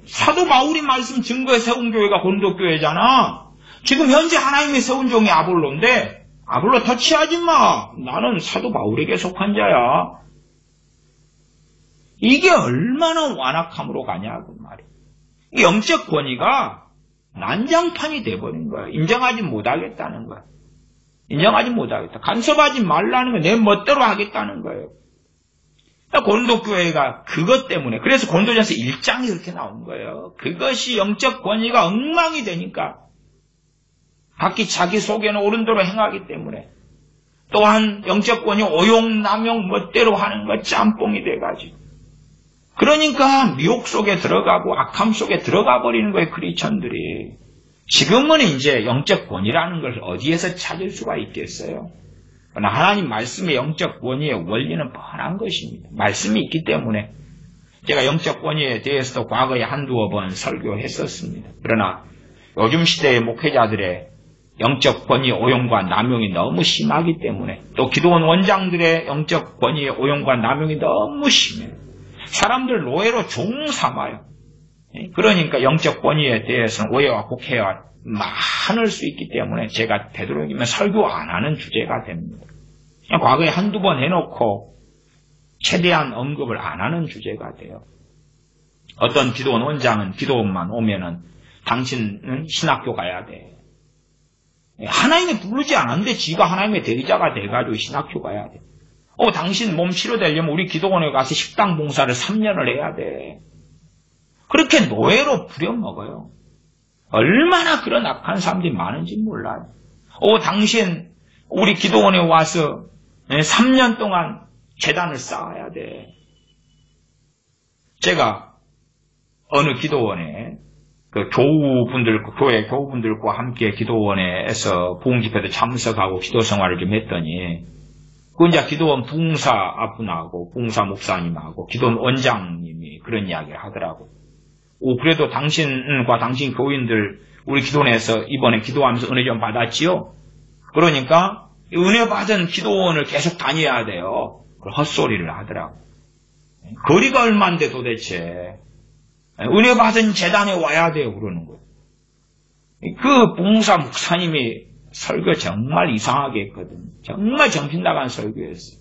사도 바울이 말씀 증거해 세운 교회가 고린도 교회잖아. 지금 현재 하나님이 세운 종이 아볼로인데 아볼로 터치하지 마. 나는 사도 바울에게 속한 자야. 이게 얼마나 완악함으로 가냐 그 말이야. 영적 권위가 난장판이 돼버린 거야. 인정하지 못하겠다는 거야. 인정하지 못하겠다. 간섭하지 말라는 거야. 내 멋대로 하겠다는 거예요. 고린도 교회가 그것 때문에, 그래서 고린도전서 1장이 그렇게 나온 거예요. 그것이 영적 권위가 엉망이 되니까 각기 자기 속에는 옳은 대로 행하기 때문에, 또한 영적 권위 오용 남용 멋대로 하는 거 짬뽕이 돼가지고 그러니까 미혹 속에 들어가고 악함 속에 들어가 버리는 거예요, 크리스천들이. 지금은 이제 영적 권위라는 걸 어디에서 찾을 수가 있겠어요? 그러나 하나님 말씀의 영적 권위의 원리는 뻔한 것입니다. 말씀이 있기 때문에 제가 영적 권위에 대해서도 과거에 한두어 번 설교했었습니다. 그러나 요즘 시대의 목회자들의 영적 권위 오용과 남용이 너무 심하기 때문에 또 기도원 원장들의 영적 권위의 오용과 남용이 너무 심해요. 사람들 노예로 종 삼아요. 그러니까 영적 권위에 대해서는 오해와 곡해가 많을 수 있기 때문에 제가 되도록이면 설교 안 하는 주제가 됩니다. 그냥 과거에 한두 번 해놓고 최대한 언급을 안 하는 주제가 돼요. 어떤 기도원 원장은 기도원만 오면은 당신은 신학교 가야 돼. 하나님이 부르지 않았는데 지가 하나님의 대리자가 돼가지고 신학교 가야 돼. 당신 몸 치료되려면 우리 기도원에 가서 식당 봉사를 3년을 해야 돼. 그렇게 노예로 부려먹어요. 얼마나 그런 악한 사람들이 많은지 몰라요. 당신 우리 기도원에 와서 3년 동안 재단을 쌓아야 돼. 제가 어느 기도원에 그 교회 교우분들과 함께 기도원에서 부흥집회도 참석하고 기도 생활을 좀 했더니 이제 기도원 부흥사분하고 부흥사 목사님하고 기도원 원장님이 그런 이야기를 하더라고. 그래도 당신과 당신 교인들 우리 기도원에서 이번에 기도하면서 은혜 좀 받았지요? 그러니까 은혜 받은 기도원을 계속 다녀야 돼요. 헛소리를 하더라고. 거리가 얼만데 도대체 은혜 받은 재단에 와야 돼요 그러는 거예요. 그 부흥사 목사님이 설교 정말 이상하게 했거든요. 정말 정신 나간 설교였어요.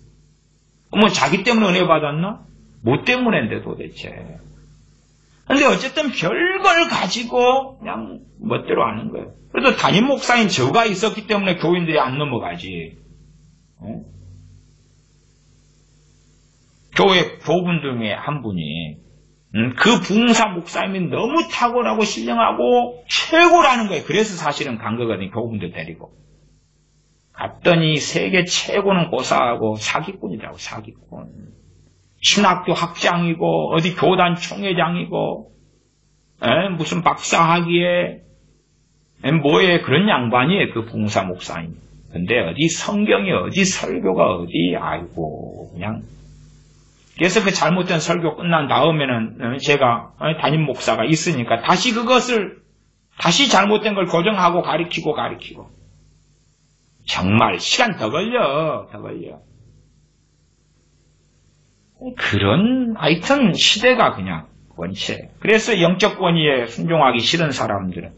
자기 때문에 은혜 받았나? 뭐 때문인데 도대체. 근데 어쨌든 별걸 가지고 그냥 멋대로 하는 거예요. 그래도 담임 목사인 저가 있었기 때문에 교인들이 안 넘어가지. 교회 교우분 중에 한 분이 그 부흥사 목사님이 너무 탁월하고 신령하고 최고라는 거예요. 그래서 사실은 간 거거든요. 교우분들 데리고. 갔더니 세계 최고는 고사하고 사기꾼이라고. 사기꾼. 신학교 학장이고 어디 교단 총회장이고 무슨 박사학위에 뭐에 그런 양반이에요. 그 부흥사 목사님. 근데 어디 성경이 어디 설교가 어디 아이고 그냥. 그래서 그 잘못된 설교 끝난 다음에는 제가 담임 목사가 있으니까 다시 잘못된 걸 고정하고 가르치고 정말 시간 더 걸려. 그런 하여튼 시대가 그냥 원체. 그래서 영적 권위에 순종하기 싫은 사람들은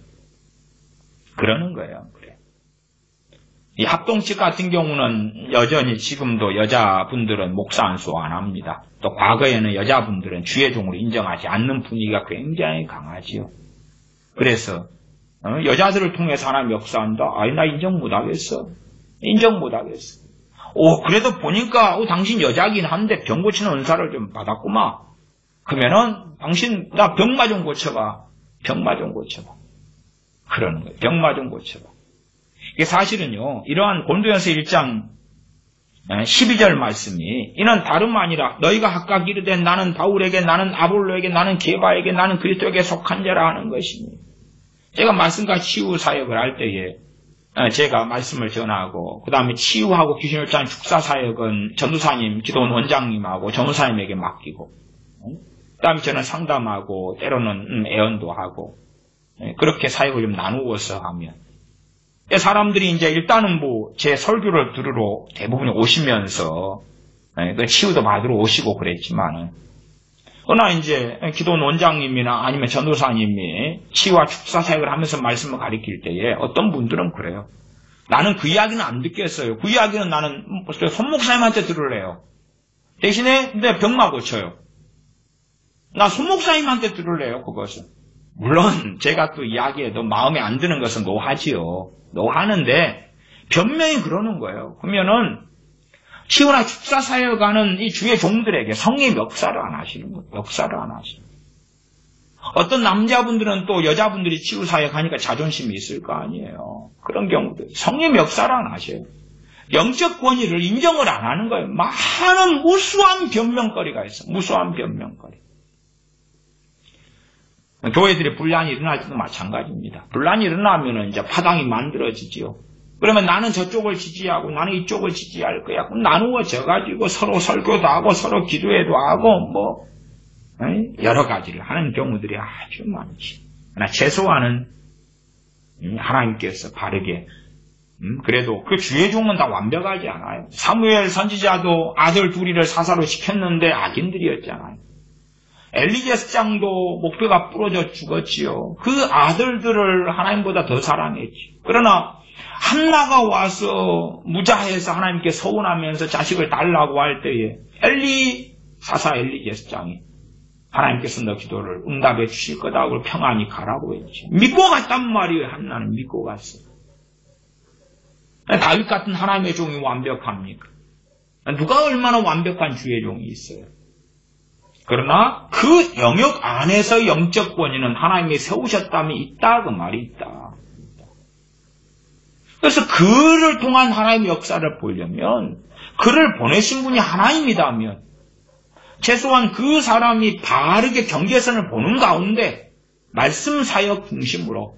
그러는 거예요. 그래. 이 합동측 같은 경우는 여전히 지금도 여자분들은 목사 안수 안 합니다. 또 과거에는 여자분들은 주의 종으로 인정하지 않는 분위기가 굉장히 강하지요. 그래서 여자들을 통해서 하나님 역사한다? 나 인정 못하겠어. 그래도 보니까 당신 여자긴 한데 병 고치는 은사를 좀 받았구만. 그러면은 당신 나 병마 좀 고쳐봐. 그러는 거예요. 병마 좀 고쳐봐. 이게 사실은요. 이러한 고린도전서 1장 12절 말씀이 이는 다름 아니라 너희가 각각 이르되 나는 바울에게 나는 아볼로에게 나는 게바에게 나는 그리스도에게 속한 자라 하는 것이니. 제가 말씀과 치유 사역을 할 때에 제가 말씀을 전하고 그 다음에 치유하고 귀신을 쫓는 축사 사역은 전도사님, 기도원 원장님하고 전도사님에게 맡기고 그 다음에 저는 상담하고 때로는 애언도 하고 그렇게 사역을 좀 나누어서 하면 사람들이 이제 일단은 제 설교를 들으러 대부분이 오시면서 그 치유도 받으러 오시고 그랬지만은 그러나 이제 기도원 원장님이나 아니면 전도사님이 치유와 축사 사역을 하면서 말씀을 가르칠 때에 어떤 분들은 그래요. 나는 그 이야기는 안 듣겠어요. 그 이야기는 나는 손 목사님한테 들을래요. 대신에 근데 병마 고쳐요. 나 손 목사님한테 들을래요. 그것은. 물론 제가 또 이야기해도 마음에 안 드는 것은 노하지요. 노하는데 변명이 그러는 거예요. 그러면은 치유나 축사 사역하는 이 주의 종들에게 성령의 역사를 안 하시는 거예요. 어떤 남자분들은 또 여자분들이 치유 사역하니까 자존심이 있을 거 아니에요. 그런 경우도 성령의 역사를 안 하셔요. 영적 권위를 인정을 안 하는 거예요. 많은 무수한 변명거리가 있어. 무수한 변명거리. 교회들이 분란이 일어날 때도 마찬가지입니다. 분란이 일어나면 이제 파당이 만들어지지요. 그러면 나는 저쪽을 지지하고 나는 이쪽을 지지할 거야. 그럼 나누어져가지고 서로 설교도 하고 서로 기도회도 하고 여러 가지를 하는 경우들이 아주 많지. 그러나 최소한은 하나님께서 바르게 그래도 그 주의 종은 다 완벽하지 않아요. 사무엘 선지자도 아들 둘이를 사사로 시켰는데 악인들이었잖아요. 엘리 제사장도 목뼈가 부러져 죽었지요. 그 아들들을 하나님보다 더 사랑했지. 그러나 한나가 와서 무자해서 하나님께 서운하면서 자식을 달라고 할 때에 사사 엘리 제사장이 하나님께서 너 기도를 응답해 주실 거다고 평안히 가라고 했지. 믿고 갔단 말이에요. 한나는 믿고 갔어. 다윗 같은 하나님의 종이 완벽합니까? 누가 얼마나 완벽한 주의 종이 있어요. 그러나 그 영역 안에서 영적 권위는 하나님이 세우셨다면 있다 그 말이 있다. 그래서 그를 통한 하나님의 역사를 보려면 그를 보내신 분이 하나님이다면 최소한 그 사람이 바르게 경계선을 보는 가운데 말씀 사역 중심으로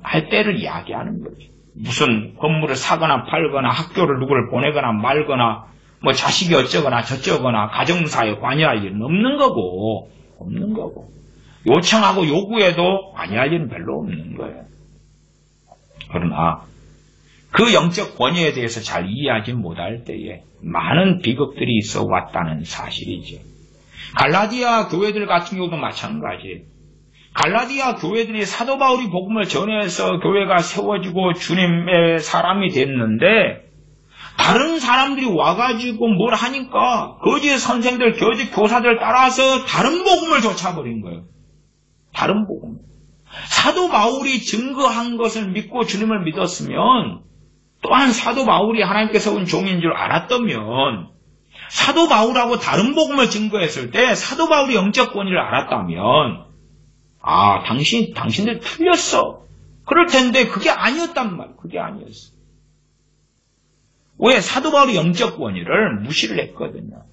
할 때를 이야기하는 거죠. 무슨 건물을 사거나 팔거나 학교를 누구를 보내거나 말거나 자식이 어쩌거나 저쩌거나 가정사에 관여할 일은 없는 거고 요청하고 요구해도 관여할 일은 별로 없는 거예요. 그러나 그 영적 권위에 대해서 잘 이해하지 못할 때에 많은 비극들이 있어 왔다는 사실이죠. 갈라디아 교회들 같은 경우도 마찬가지예요. 갈라디아 교회들이 사도 바울이 복음을 전해서 교회가 세워지고 주님의 사람이 됐는데 다른 사람들이 와가지고 뭘 하니까 거짓 선생들, 거짓 교사들 따라서 다른 복음을 좇아버린 거예요. 다른 복음. 사도 바울이 증거한 것을 믿고 주님을 믿었으면 또한 사도 바울이 하나님께서 온 종인 줄 알았다면 사도 바울하고 다른 복음을 증거했을 때 사도 바울이 영적 권위를 알았다면 당신들 틀렸어. 그럴 텐데 그게 아니었단 말이에요. 그게 아니었어. 왜? 사도 바울이 영적 권위를 무시를 했거든요.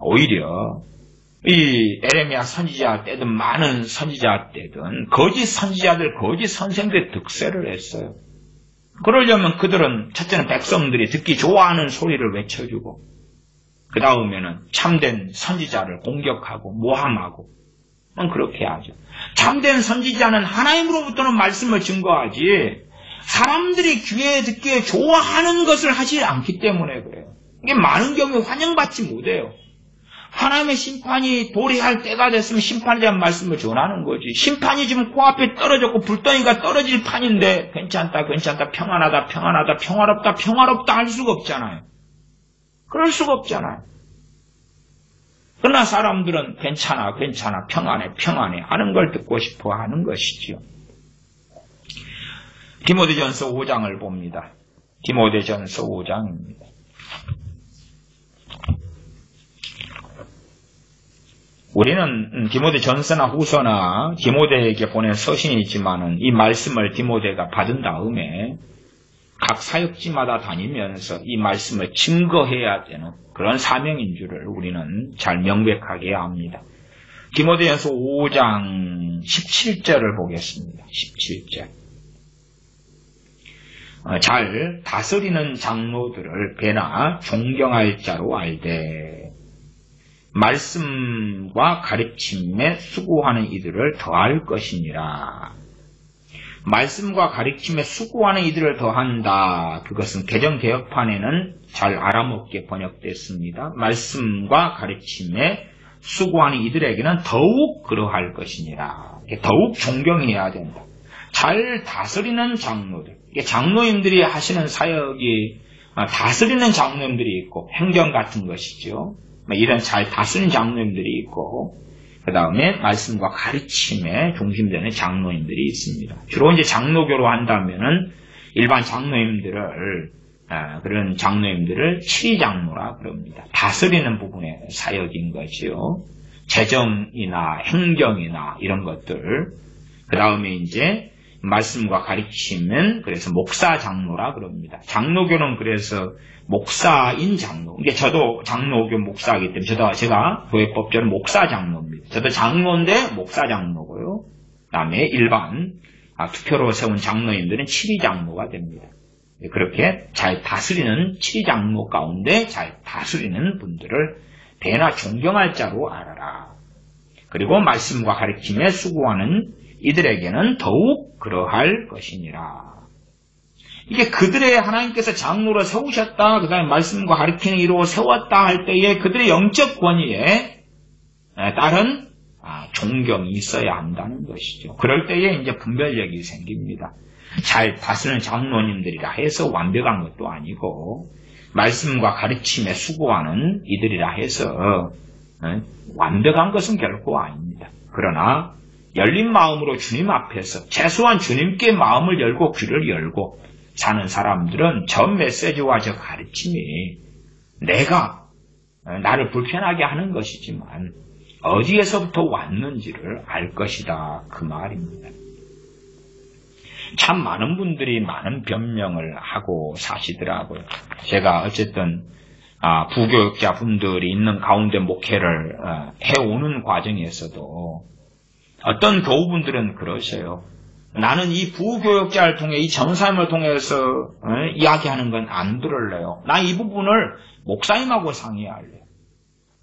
오히려 이 에레미야 선지자 때든 많은 선지자 때든 거짓 선지자들, 거짓 선생들의 득세를 했어요. 그러려면 그들은 첫째는 백성들이 듣기 좋아하는 소리를 외쳐주고 그 다음에는 참된 선지자를 공격하고 모함하고 그렇게 하죠. 참된 선지자는 하나님으로부터는 말씀을 증거하지 사람들이 귀에 듣기에 좋아하는 것을 하지 않기 때문에 그래요. 이게 많은 경우에 환영받지 못해요. 하나님의 심판이 도래할 때가 됐으면 심판에 대한 말씀을 전하는 거지. 심판이 지금 코앞에 떨어졌고 불덩이가 떨어질 판인데 괜찮다, 평안하다, 평화롭다 할 수가 없잖아요. 그럴 수가 없잖아요. 그러나 사람들은 괜찮아, 평안해 하는 걸 듣고 싶어 하는 것이지요. 디모데전서 5장을 봅니다. 디모데전서 5장입니다. 우리는 디모데전서나 후서나 디모데에게 보낸 서신이지만은 이 말씀을 디모데가 받은 다음에 각 사역지마다 다니면서 이 말씀을 증거해야 되는 그런 사명인 줄을 우리는 잘 명백하게 해야 합니다. 디모데전서 5장 17절을 보겠습니다. 17절. 잘 다스리는 장로들을 배나 존경할 자로 알되 말씀과 가르침에 수고하는 이들을 더할 것이니라. 말씀과 가르침에 수고하는 이들을 더한다. 그것은 개정개혁판에는 잘 알아먹게 번역됐습니다. 말씀과 가르침에 수고하는 이들에게는 더욱 그러할 것이니라. 더욱 존경해야 된다. 잘 다스리는 장로들. 장로님들이 하시는 사역이 다스리는 장로님들이 있고 행정 같은 것이죠. 이런 잘 다스리는 장로님들이 있고 그 다음에 말씀과 가르침에 중심되는 장로님들이 있습니다. 주로 이제 장로교로 한다면은 일반 장로님들을 그런 장로님들을 치리장로라 그럽니다. 다스리는 부분의 사역인 거지요. 재정이나 행정이나 이런 것들. 그 다음에 이제 말씀과 가르치면 그래서 목사 장로라 그럽니다. 장로교는 그래서 목사인 장로. 이게 저도 장로교 목사이기 때문에 제가 교회법적으로 목사 장로입니다. 저도 장로인데 목사 장로고요. 그다음에 일반 투표로 세운 장로님들은 7위 장로가 됩니다. 그렇게 잘 다스리는 7위 장로 가운데 잘 다스리는 분들을 대나 존경할 자로 알아라. 그리고 말씀과 가르침에 수고하는 이들에게는 더욱 그러할 것이니라. 이게 그들의 하나님께서 장로로 세우셨다, 그 다음에 말씀과 가르치는 이로 세웠다 할 때에 그들의 영적 권위에 따른 존경이 있어야 한다는 것이죠. 그럴 때에 이제 분별력이 생깁니다. 잘 다스리는 장로님들이라 해서 완벽한 것도 아니고, 말씀과 가르침에 수고하는 이들이라 해서 완벽한 것은 결코 아닙니다. 그러나 열린 마음으로 주님 앞에서 최소한 주님께 마음을 열고 귀를 열고 사는 사람들은 저 메시지와 저 가르침이 나를 불편하게 하는 것이지만 어디에서부터 왔는지를 알 것이다, 그 말입니다. 참 많은 분들이 많은 변명을 하고 사시더라고요. 제가 어쨌든 부교육자 분들이 있는 가운데 목회를 해오는 과정에서도 어떤 교우분들은 그러셔요. 나는 이 부교육자를 통해 이 전사님을 통해서 이야기하는 건 안 들을래요. 나 이 부분을 목사님하고 상의할래요.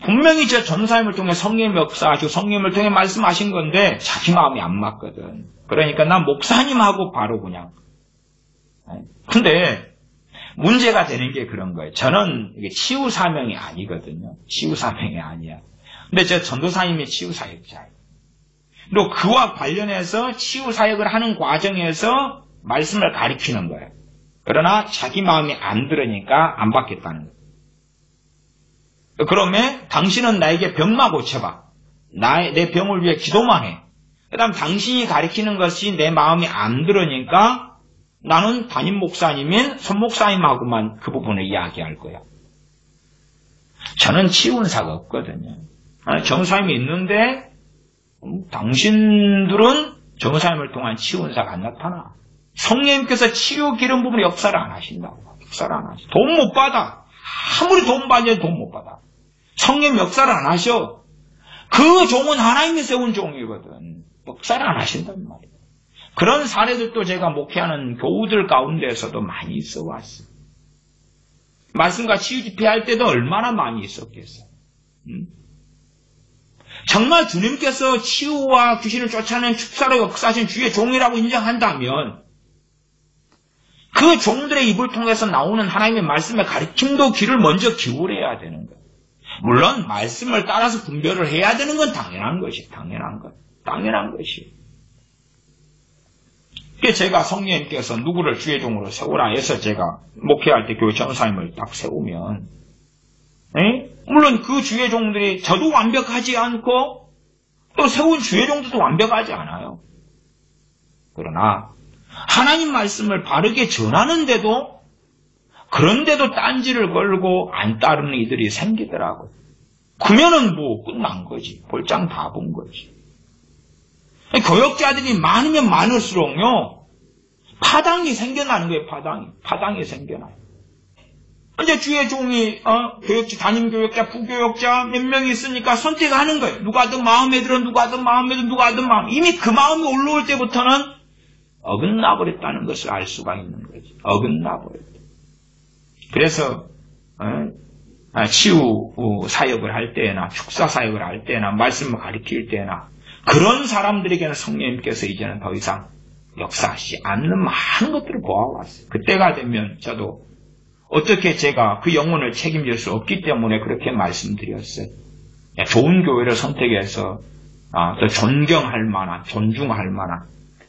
분명히 저 전사님을 통해 성령의 역사하시고 성령을 통해 말씀하신 건데 자기 마음이 안 맞거든. 그러니까 난 목사님하고 바로 그냥. 근데 문제가 되는 게 그런 거예요. 저는 이게 치유 사명이 아니거든요. 치유 사명이 아니야. 근데 저 전도사님이 치유 사역자예요. 그리고 그와 관련해서 치유 사역을 하는 과정에서 말씀을 가르치는 거예요. 그러나 자기 마음이 안 들으니까 안 받겠다는 거예요. 그러면 당신은 나에게 병만 고쳐봐. 내 병을 위해 기도만 해. 그 다음 당신이 가르치는 것이 내 마음이 안 들으니까 나는 담임 목사님인 손 목사님하고만 그 부분을 이야기할 거야. 저는 치유사가 없거든요. 정사님이 있는데 당신들은 정사님을 통한 치유사가 안 나타나. 성령님께서 치유 기름 부분에 역사를 안 하신다고. 역사를 안 하셔. 돈 못 받아. 아무리 돈 받아도 돈 못 받아. 성령 역사를 안 하셔. 그 종은 하나님이 세운 종이거든. 역사를 안 하신단 말이에요. 그런 사례들도 제가 목회하는 교우들 가운데에서도 많이 있어 왔어요. 말씀과 치유 집회할 때도 얼마나 많이 있었겠어요. 정말 주님께서 치유와 귀신을 쫓아내는 축사로 역사하신 주의 종이라고 인정한다면 그 종들의 입을 통해서 나오는 하나님의 말씀의 가르침도 귀를 먼저 기울여야 되는 거예요. 물론 말씀을 따라서 분별을 해야 되는 건 당연한 것이 당연한 것이. 그게 제가 성령님께서 누구를 주의 종으로 세우라 해서 제가 목회할 때 교회 전사님을 딱 세우면 물론 그 주의 종들이 저도 완벽하지 않고 또 세운 주의 종들도 완벽하지 않아요. 그러나 하나님 말씀을 바르게 전하는데도 그런데도 딴지를 걸고 안 따르는 이들이 생기더라고요. 그러면은 뭐 끝난 거지. 볼장 다 본 거지. 교역자들이 많으면 많을수록요 파당이 생겨나는 거예요. 파당이 생겨나요. 이제 주의 종이 교역자, 담임 교역자, 부교역자 몇 명이 있으니까 선택하는 거예요. 누가든 마음에 들어, 누가든 마음. 이미 그 마음이 올라올 때부터는 어긋나 버렸다는 것을 알 수가 있는 거지. 어긋나 버렸다. 그래서 치유 사역을 할 때나 축사 사역을 할 때나 말씀을 가르칠 때나 그런 사람들에게는 성령님께서 이제는 더 이상 역사하시지 않는 많은 것들을 보아왔어요. 그때가 되면 저도 어떻게 제가 그 영혼을 책임질 수 없기 때문에 그렇게 말씀드렸어요. 좋은 교회를 선택해서 더 존경할 만한, 존중할 만한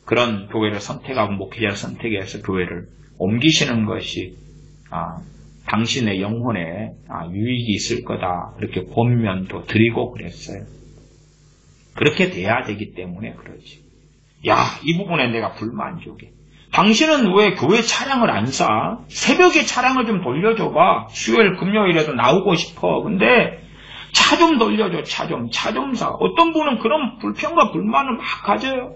그런 교회를 선택하고 목회자를 선택해서 교회를 옮기시는 것이 당신의 영혼에 유익이 있을 거다. 이렇게 권면도 드리고 그랬어요. 그렇게 돼야 되기 때문에 그러지. 이 부분에 내가 불만족해. 당신은 왜 교회 차량을 안 사? 새벽에 차량을 좀 돌려줘봐. 수요일, 금요일에도 나오고 싶어. 근데 차 좀 돌려줘. 차 좀 사. 어떤 분은 그런 불평과 불만을 막 가져요.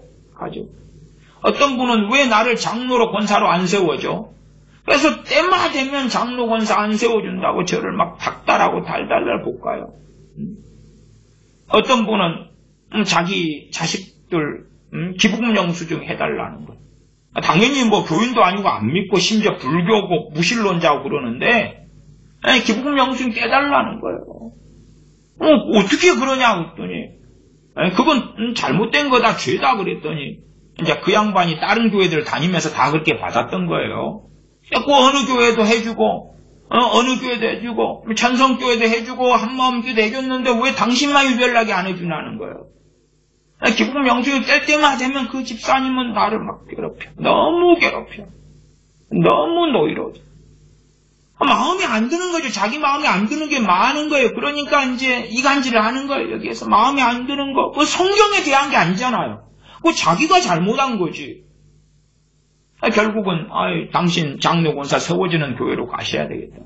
어떤 분은 왜 나를 장로로 권사로 안 세워줘? 그래서 때마 되면 장로 권사 안 세워준다고 저를 막 닥달하고 달달달 볶아요. 어떤 분은 자기 자식들 기부금 영수증 해달라는 거예요. 당연히 뭐 교인도 아니고 안 믿고 심지어 불교고 무신론자고 그러는데 기부금 영수증 떼달라는 거예요. 어떻게 그러냐 그랬더니 그건 잘못된 거다 죄다 그랬더니 이제 그 양반이 다른 교회들 다니면서 다 그렇게 받았던 거예요. 그 어느 교회도 해주고 어느 교회도 해주고 천성교회도 해주고 한마음교회도 해줬는데 왜 당신만 유별나게 안 해주냐는 거예요. 기부금 영수증 뗄 때만 되면 그 집사님은 나를 막 괴롭혀. 너무 괴롭혀. 너무 노이로워. 마음에 안 드는 거죠. 자기 마음에 안 드는 게 많은 거예요. 그러니까 이제 이간질을 하는 거예요. 여기에서 마음에 안 드는 거. 그 성경에 대한 게 아니잖아요. 그 자기가 잘못한 거지. 결국은 당신 장로권사 세워지는 교회로 가셔야 되겠다.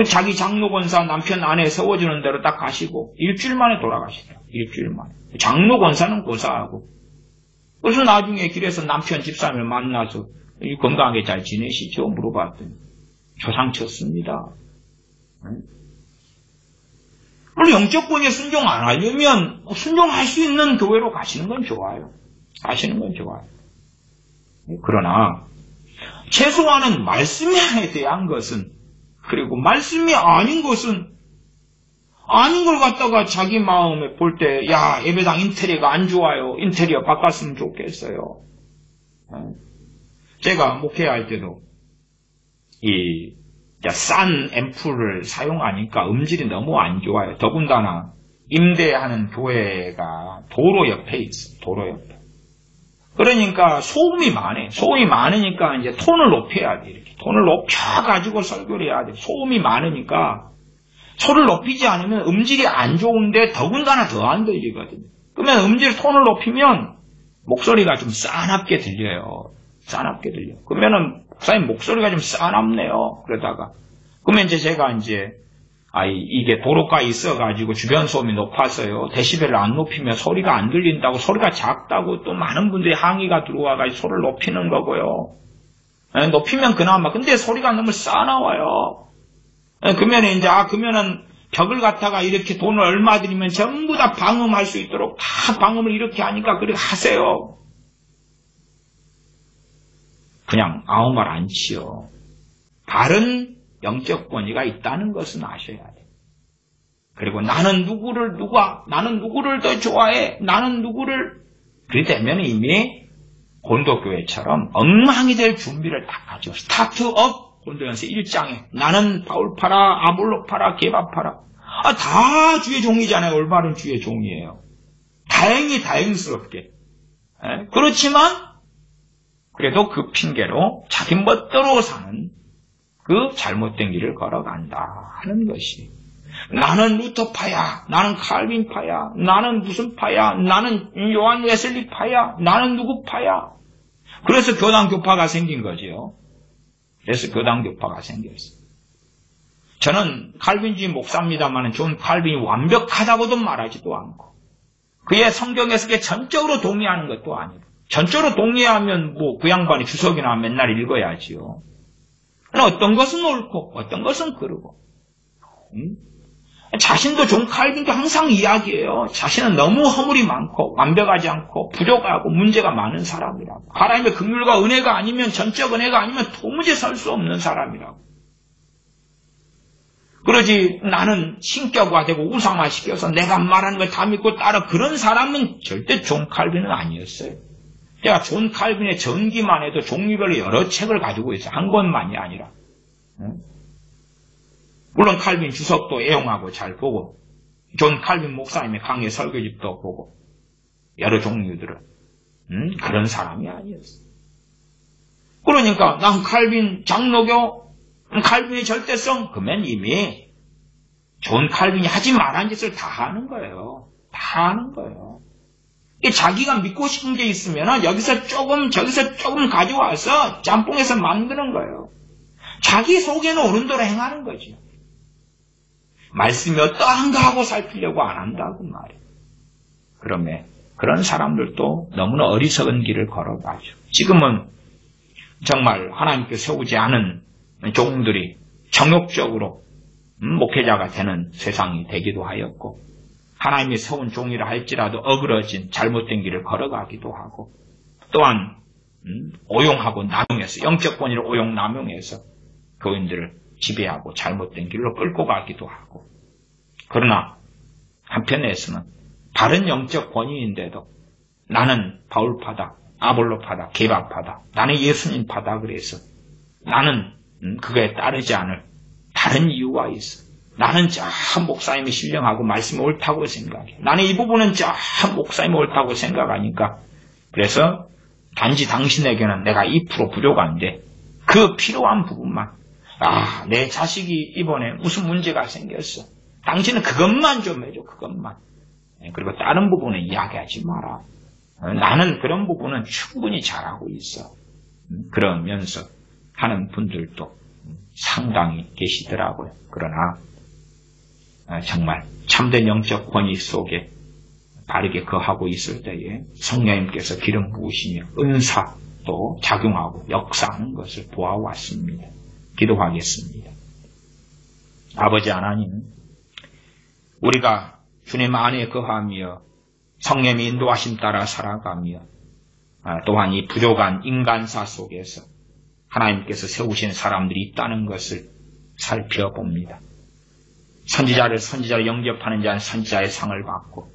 자기 장로권사 남편 아내 세워지는 대로 딱 가시고 일주일 만에 돌아가시더라고요. 일주일 만에. 장로권사는 고사하고. 그래서 나중에 길에서 남편 집사님을 만나서 건강하게 잘 지내시죠? 물어봤더니 조상 쳤습니다. 물론 영적권에 순종 안 하려면 순종할 수 있는 교회로 가시는 건 좋아요. 가시는 건 좋아요. 그러나 최소한은 말씀에 대한 것은 그리고 말씀이 아닌 것은 아닌 걸 갖다가 자기 마음에 볼 때 야 예배당 인테리어가 안 좋아요. 인테리어 바꿨으면 좋겠어요. 제가 목회할 때도 이 싼 앰프를 사용하니까 음질이 너무 안 좋아요. 더군다나 임대하는 교회가 도로 옆에 있어. 도로 옆에. 그러니까 소음이 많아요. 소음이 많으니까 이제 톤을 높여야 돼. 이렇게 톤을 높여가지고 설교를 해야 돼. 소음이 많으니까 소리를 높이지 않으면 음질이 안 좋은데 더군다나 더 안 들리거든요. 그러면 톤을 높이면 목소리가 좀 싸납게 들려요. 싸납게 들려. 그러면은 목사님 목소리가 좀 싸납네요. 그러다가 그러면 이제 제가 이게 도로가에 있어가지고 주변 소음이 높아서요. 데시벨을 안 높이면 소리가 안 들린다고 소리가 작다고 또 많은 분들이 항의가 들어와가지고 소리를 높이는 거고요. 높이면 그나마 근데 소리가 너무 싸나와요. 그러면 이제 그러면은 벽을 갖다가 이렇게 돈을 얼마 들이면 전부 다 방음할 수 있도록 다 방음을 이렇게 하니까 그렇게 하세요. 그냥 아무 말 안 치요. 바른 영적 권위가 있다는 것은 아셔야 돼요. 그리고 나는 누구를 더 좋아해. 나는 누구를 그리 되면 이미 고린도교회처럼 엉망이 될 준비를 다 가지고 스타트업 고린도전서 1장에 나는 바울파라 아볼로파라 게바파라 다 주의 종이잖아요. 올바른 주의 종이에요. 다행스럽게. 그렇지만 그래도 그 핑계로 자기 멋대로 사는 그 잘못된 길을 걸어간다 하는 것이 나는 루터파야, 나는 칼빈파야, 나는 무슨 파야, 나는 요한 웨슬리파야, 나는 누구 파야. 그래서 교단교파가 생긴 거지요. 그래서 교단교파가 생겼어요. 저는 칼빈주의 목사입니다만 존 칼빈이 완벽하다고도 말하지도 않고 그의 성경에서 전적으로 동의하는 것도 아니고 전적으로 동의하면 그 양반이 주석이나 맨날 읽어야지요. 어떤 것은 옳고 어떤 것은 그르고 자신도 존 칼빈도 항상 이야기해요. 자신은 너무 허물이 많고 완벽하지 않고 부족하고 문제가 많은 사람이라고. 하나님의 긍휼과 은혜가 아니면 전적 은혜가 아니면 도무지 설 수 없는 사람이라고. 그러지 나는 신격화되고 우상화시켜서 내가 말하는 걸 다 믿고 따라 그런 사람은 절대 존 칼빈은 아니었어요. 제가 존 칼빈의 전기만 해도 종류별로 여러 책을 가지고 있어요. 한 권만이 아니라. 물론 칼빈 주석도 애용하고 잘 보고 존 칼빈 목사님의 강의 설교집도 보고 여러 종류들을 그런 사람이 아니었어요. 그러니까 난 칼빈 장로교 칼빈의 절대성 그러면 이미 존 칼빈이 하지 말한 짓을 다 하는 거예요. 다 하는 거예요. 자기가 믿고 싶은 게 있으면 여기서 조금 저기서 조금 가져와서 짬뽕해서 만드는 거예요. 자기 속에는 옳은 대로 행하는 거죠. 말씀이 어떠한가 하고 살피려고 안 한다고 말이에요. 그런 사람들도 너무나 어리석은 길을 걸어가죠. 지금은 정말 하나님께 세우지 않은 종들이 정욕적으로 목회자가 되는 세상이 되기도 하였고, 하나님이 세운 종이라 할지라도 어그러진 잘못된 길을 걸어가기도 하고, 또한 오용하고 남용해서, 영적 권위를 오용 남용해서 교인들을 지배하고 잘못된 길로 끌고 가기도 하고, 그러나 한편에서는 바른 영적 권위인데도 나는 바울파다, 아볼로파다, 게바파다, 나는 예수님파다, 그래서 나는 그거에 따르지 않을 다른 이유가 있어. 나는 저 목사님이 신령하고 말씀이 옳다고 생각해. 나는 이 부분은 저 목사님이 옳다고 생각하니까, 그래서 단지 당신에게는 내가 2% 부족한데 그 필요한 부분만, 내 자식이 이번에 무슨 문제가 생겼어, 당신은 그것만 좀 해줘, 그것만. 그리고 다른 부분은 이야기하지 마라. 나는 그런 부분은 충분히 잘하고 있어. 그러면서 하는 분들도 상당히 계시더라고요. 그러나 정말 참된 영적 권위 속에 바르게 거하고 있을 때에 성령님께서 기름 부으시며 은사도 작용하고 역사하는 것을 보아왔습니다. 기도하겠습니다. 아버지 하나님, 우리가 주님 안에 거하며 성령의 인도하심 따라 살아가며 또한 이 부족한 인간사 속에서 하나님께서 세우신 사람들이 있다는 것을 살펴봅니다. 선지자를 선지자로 영접하는 자는 선지자의 상을 받고,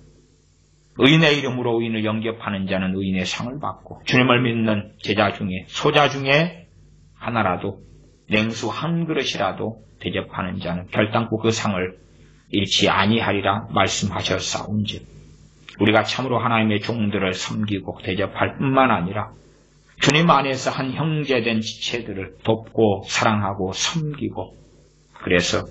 의인의 이름으로 의인을 영접하는 자는 의인의 상을 받고, 주님을 믿는 제자 중에, 소자 중에 하나라도, 냉수 한 그릇이라도 대접하는 자는 결단코 그 상을 잃지 아니하리라 말씀하셨사온즉, 우리가 참으로 하나님의 종들을 섬기고 대접할 뿐만 아니라 주님 안에서 한 형제된 지체들을 돕고 사랑하고 섬기고, 그래서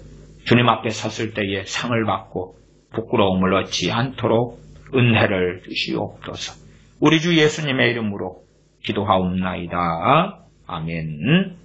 주님 앞에 섰을 때에 상을 받고 부끄러움을 얻지 않도록 은혜를 주시옵소서. 우리 주 예수님의 이름으로 기도하옵나이다. 아멘.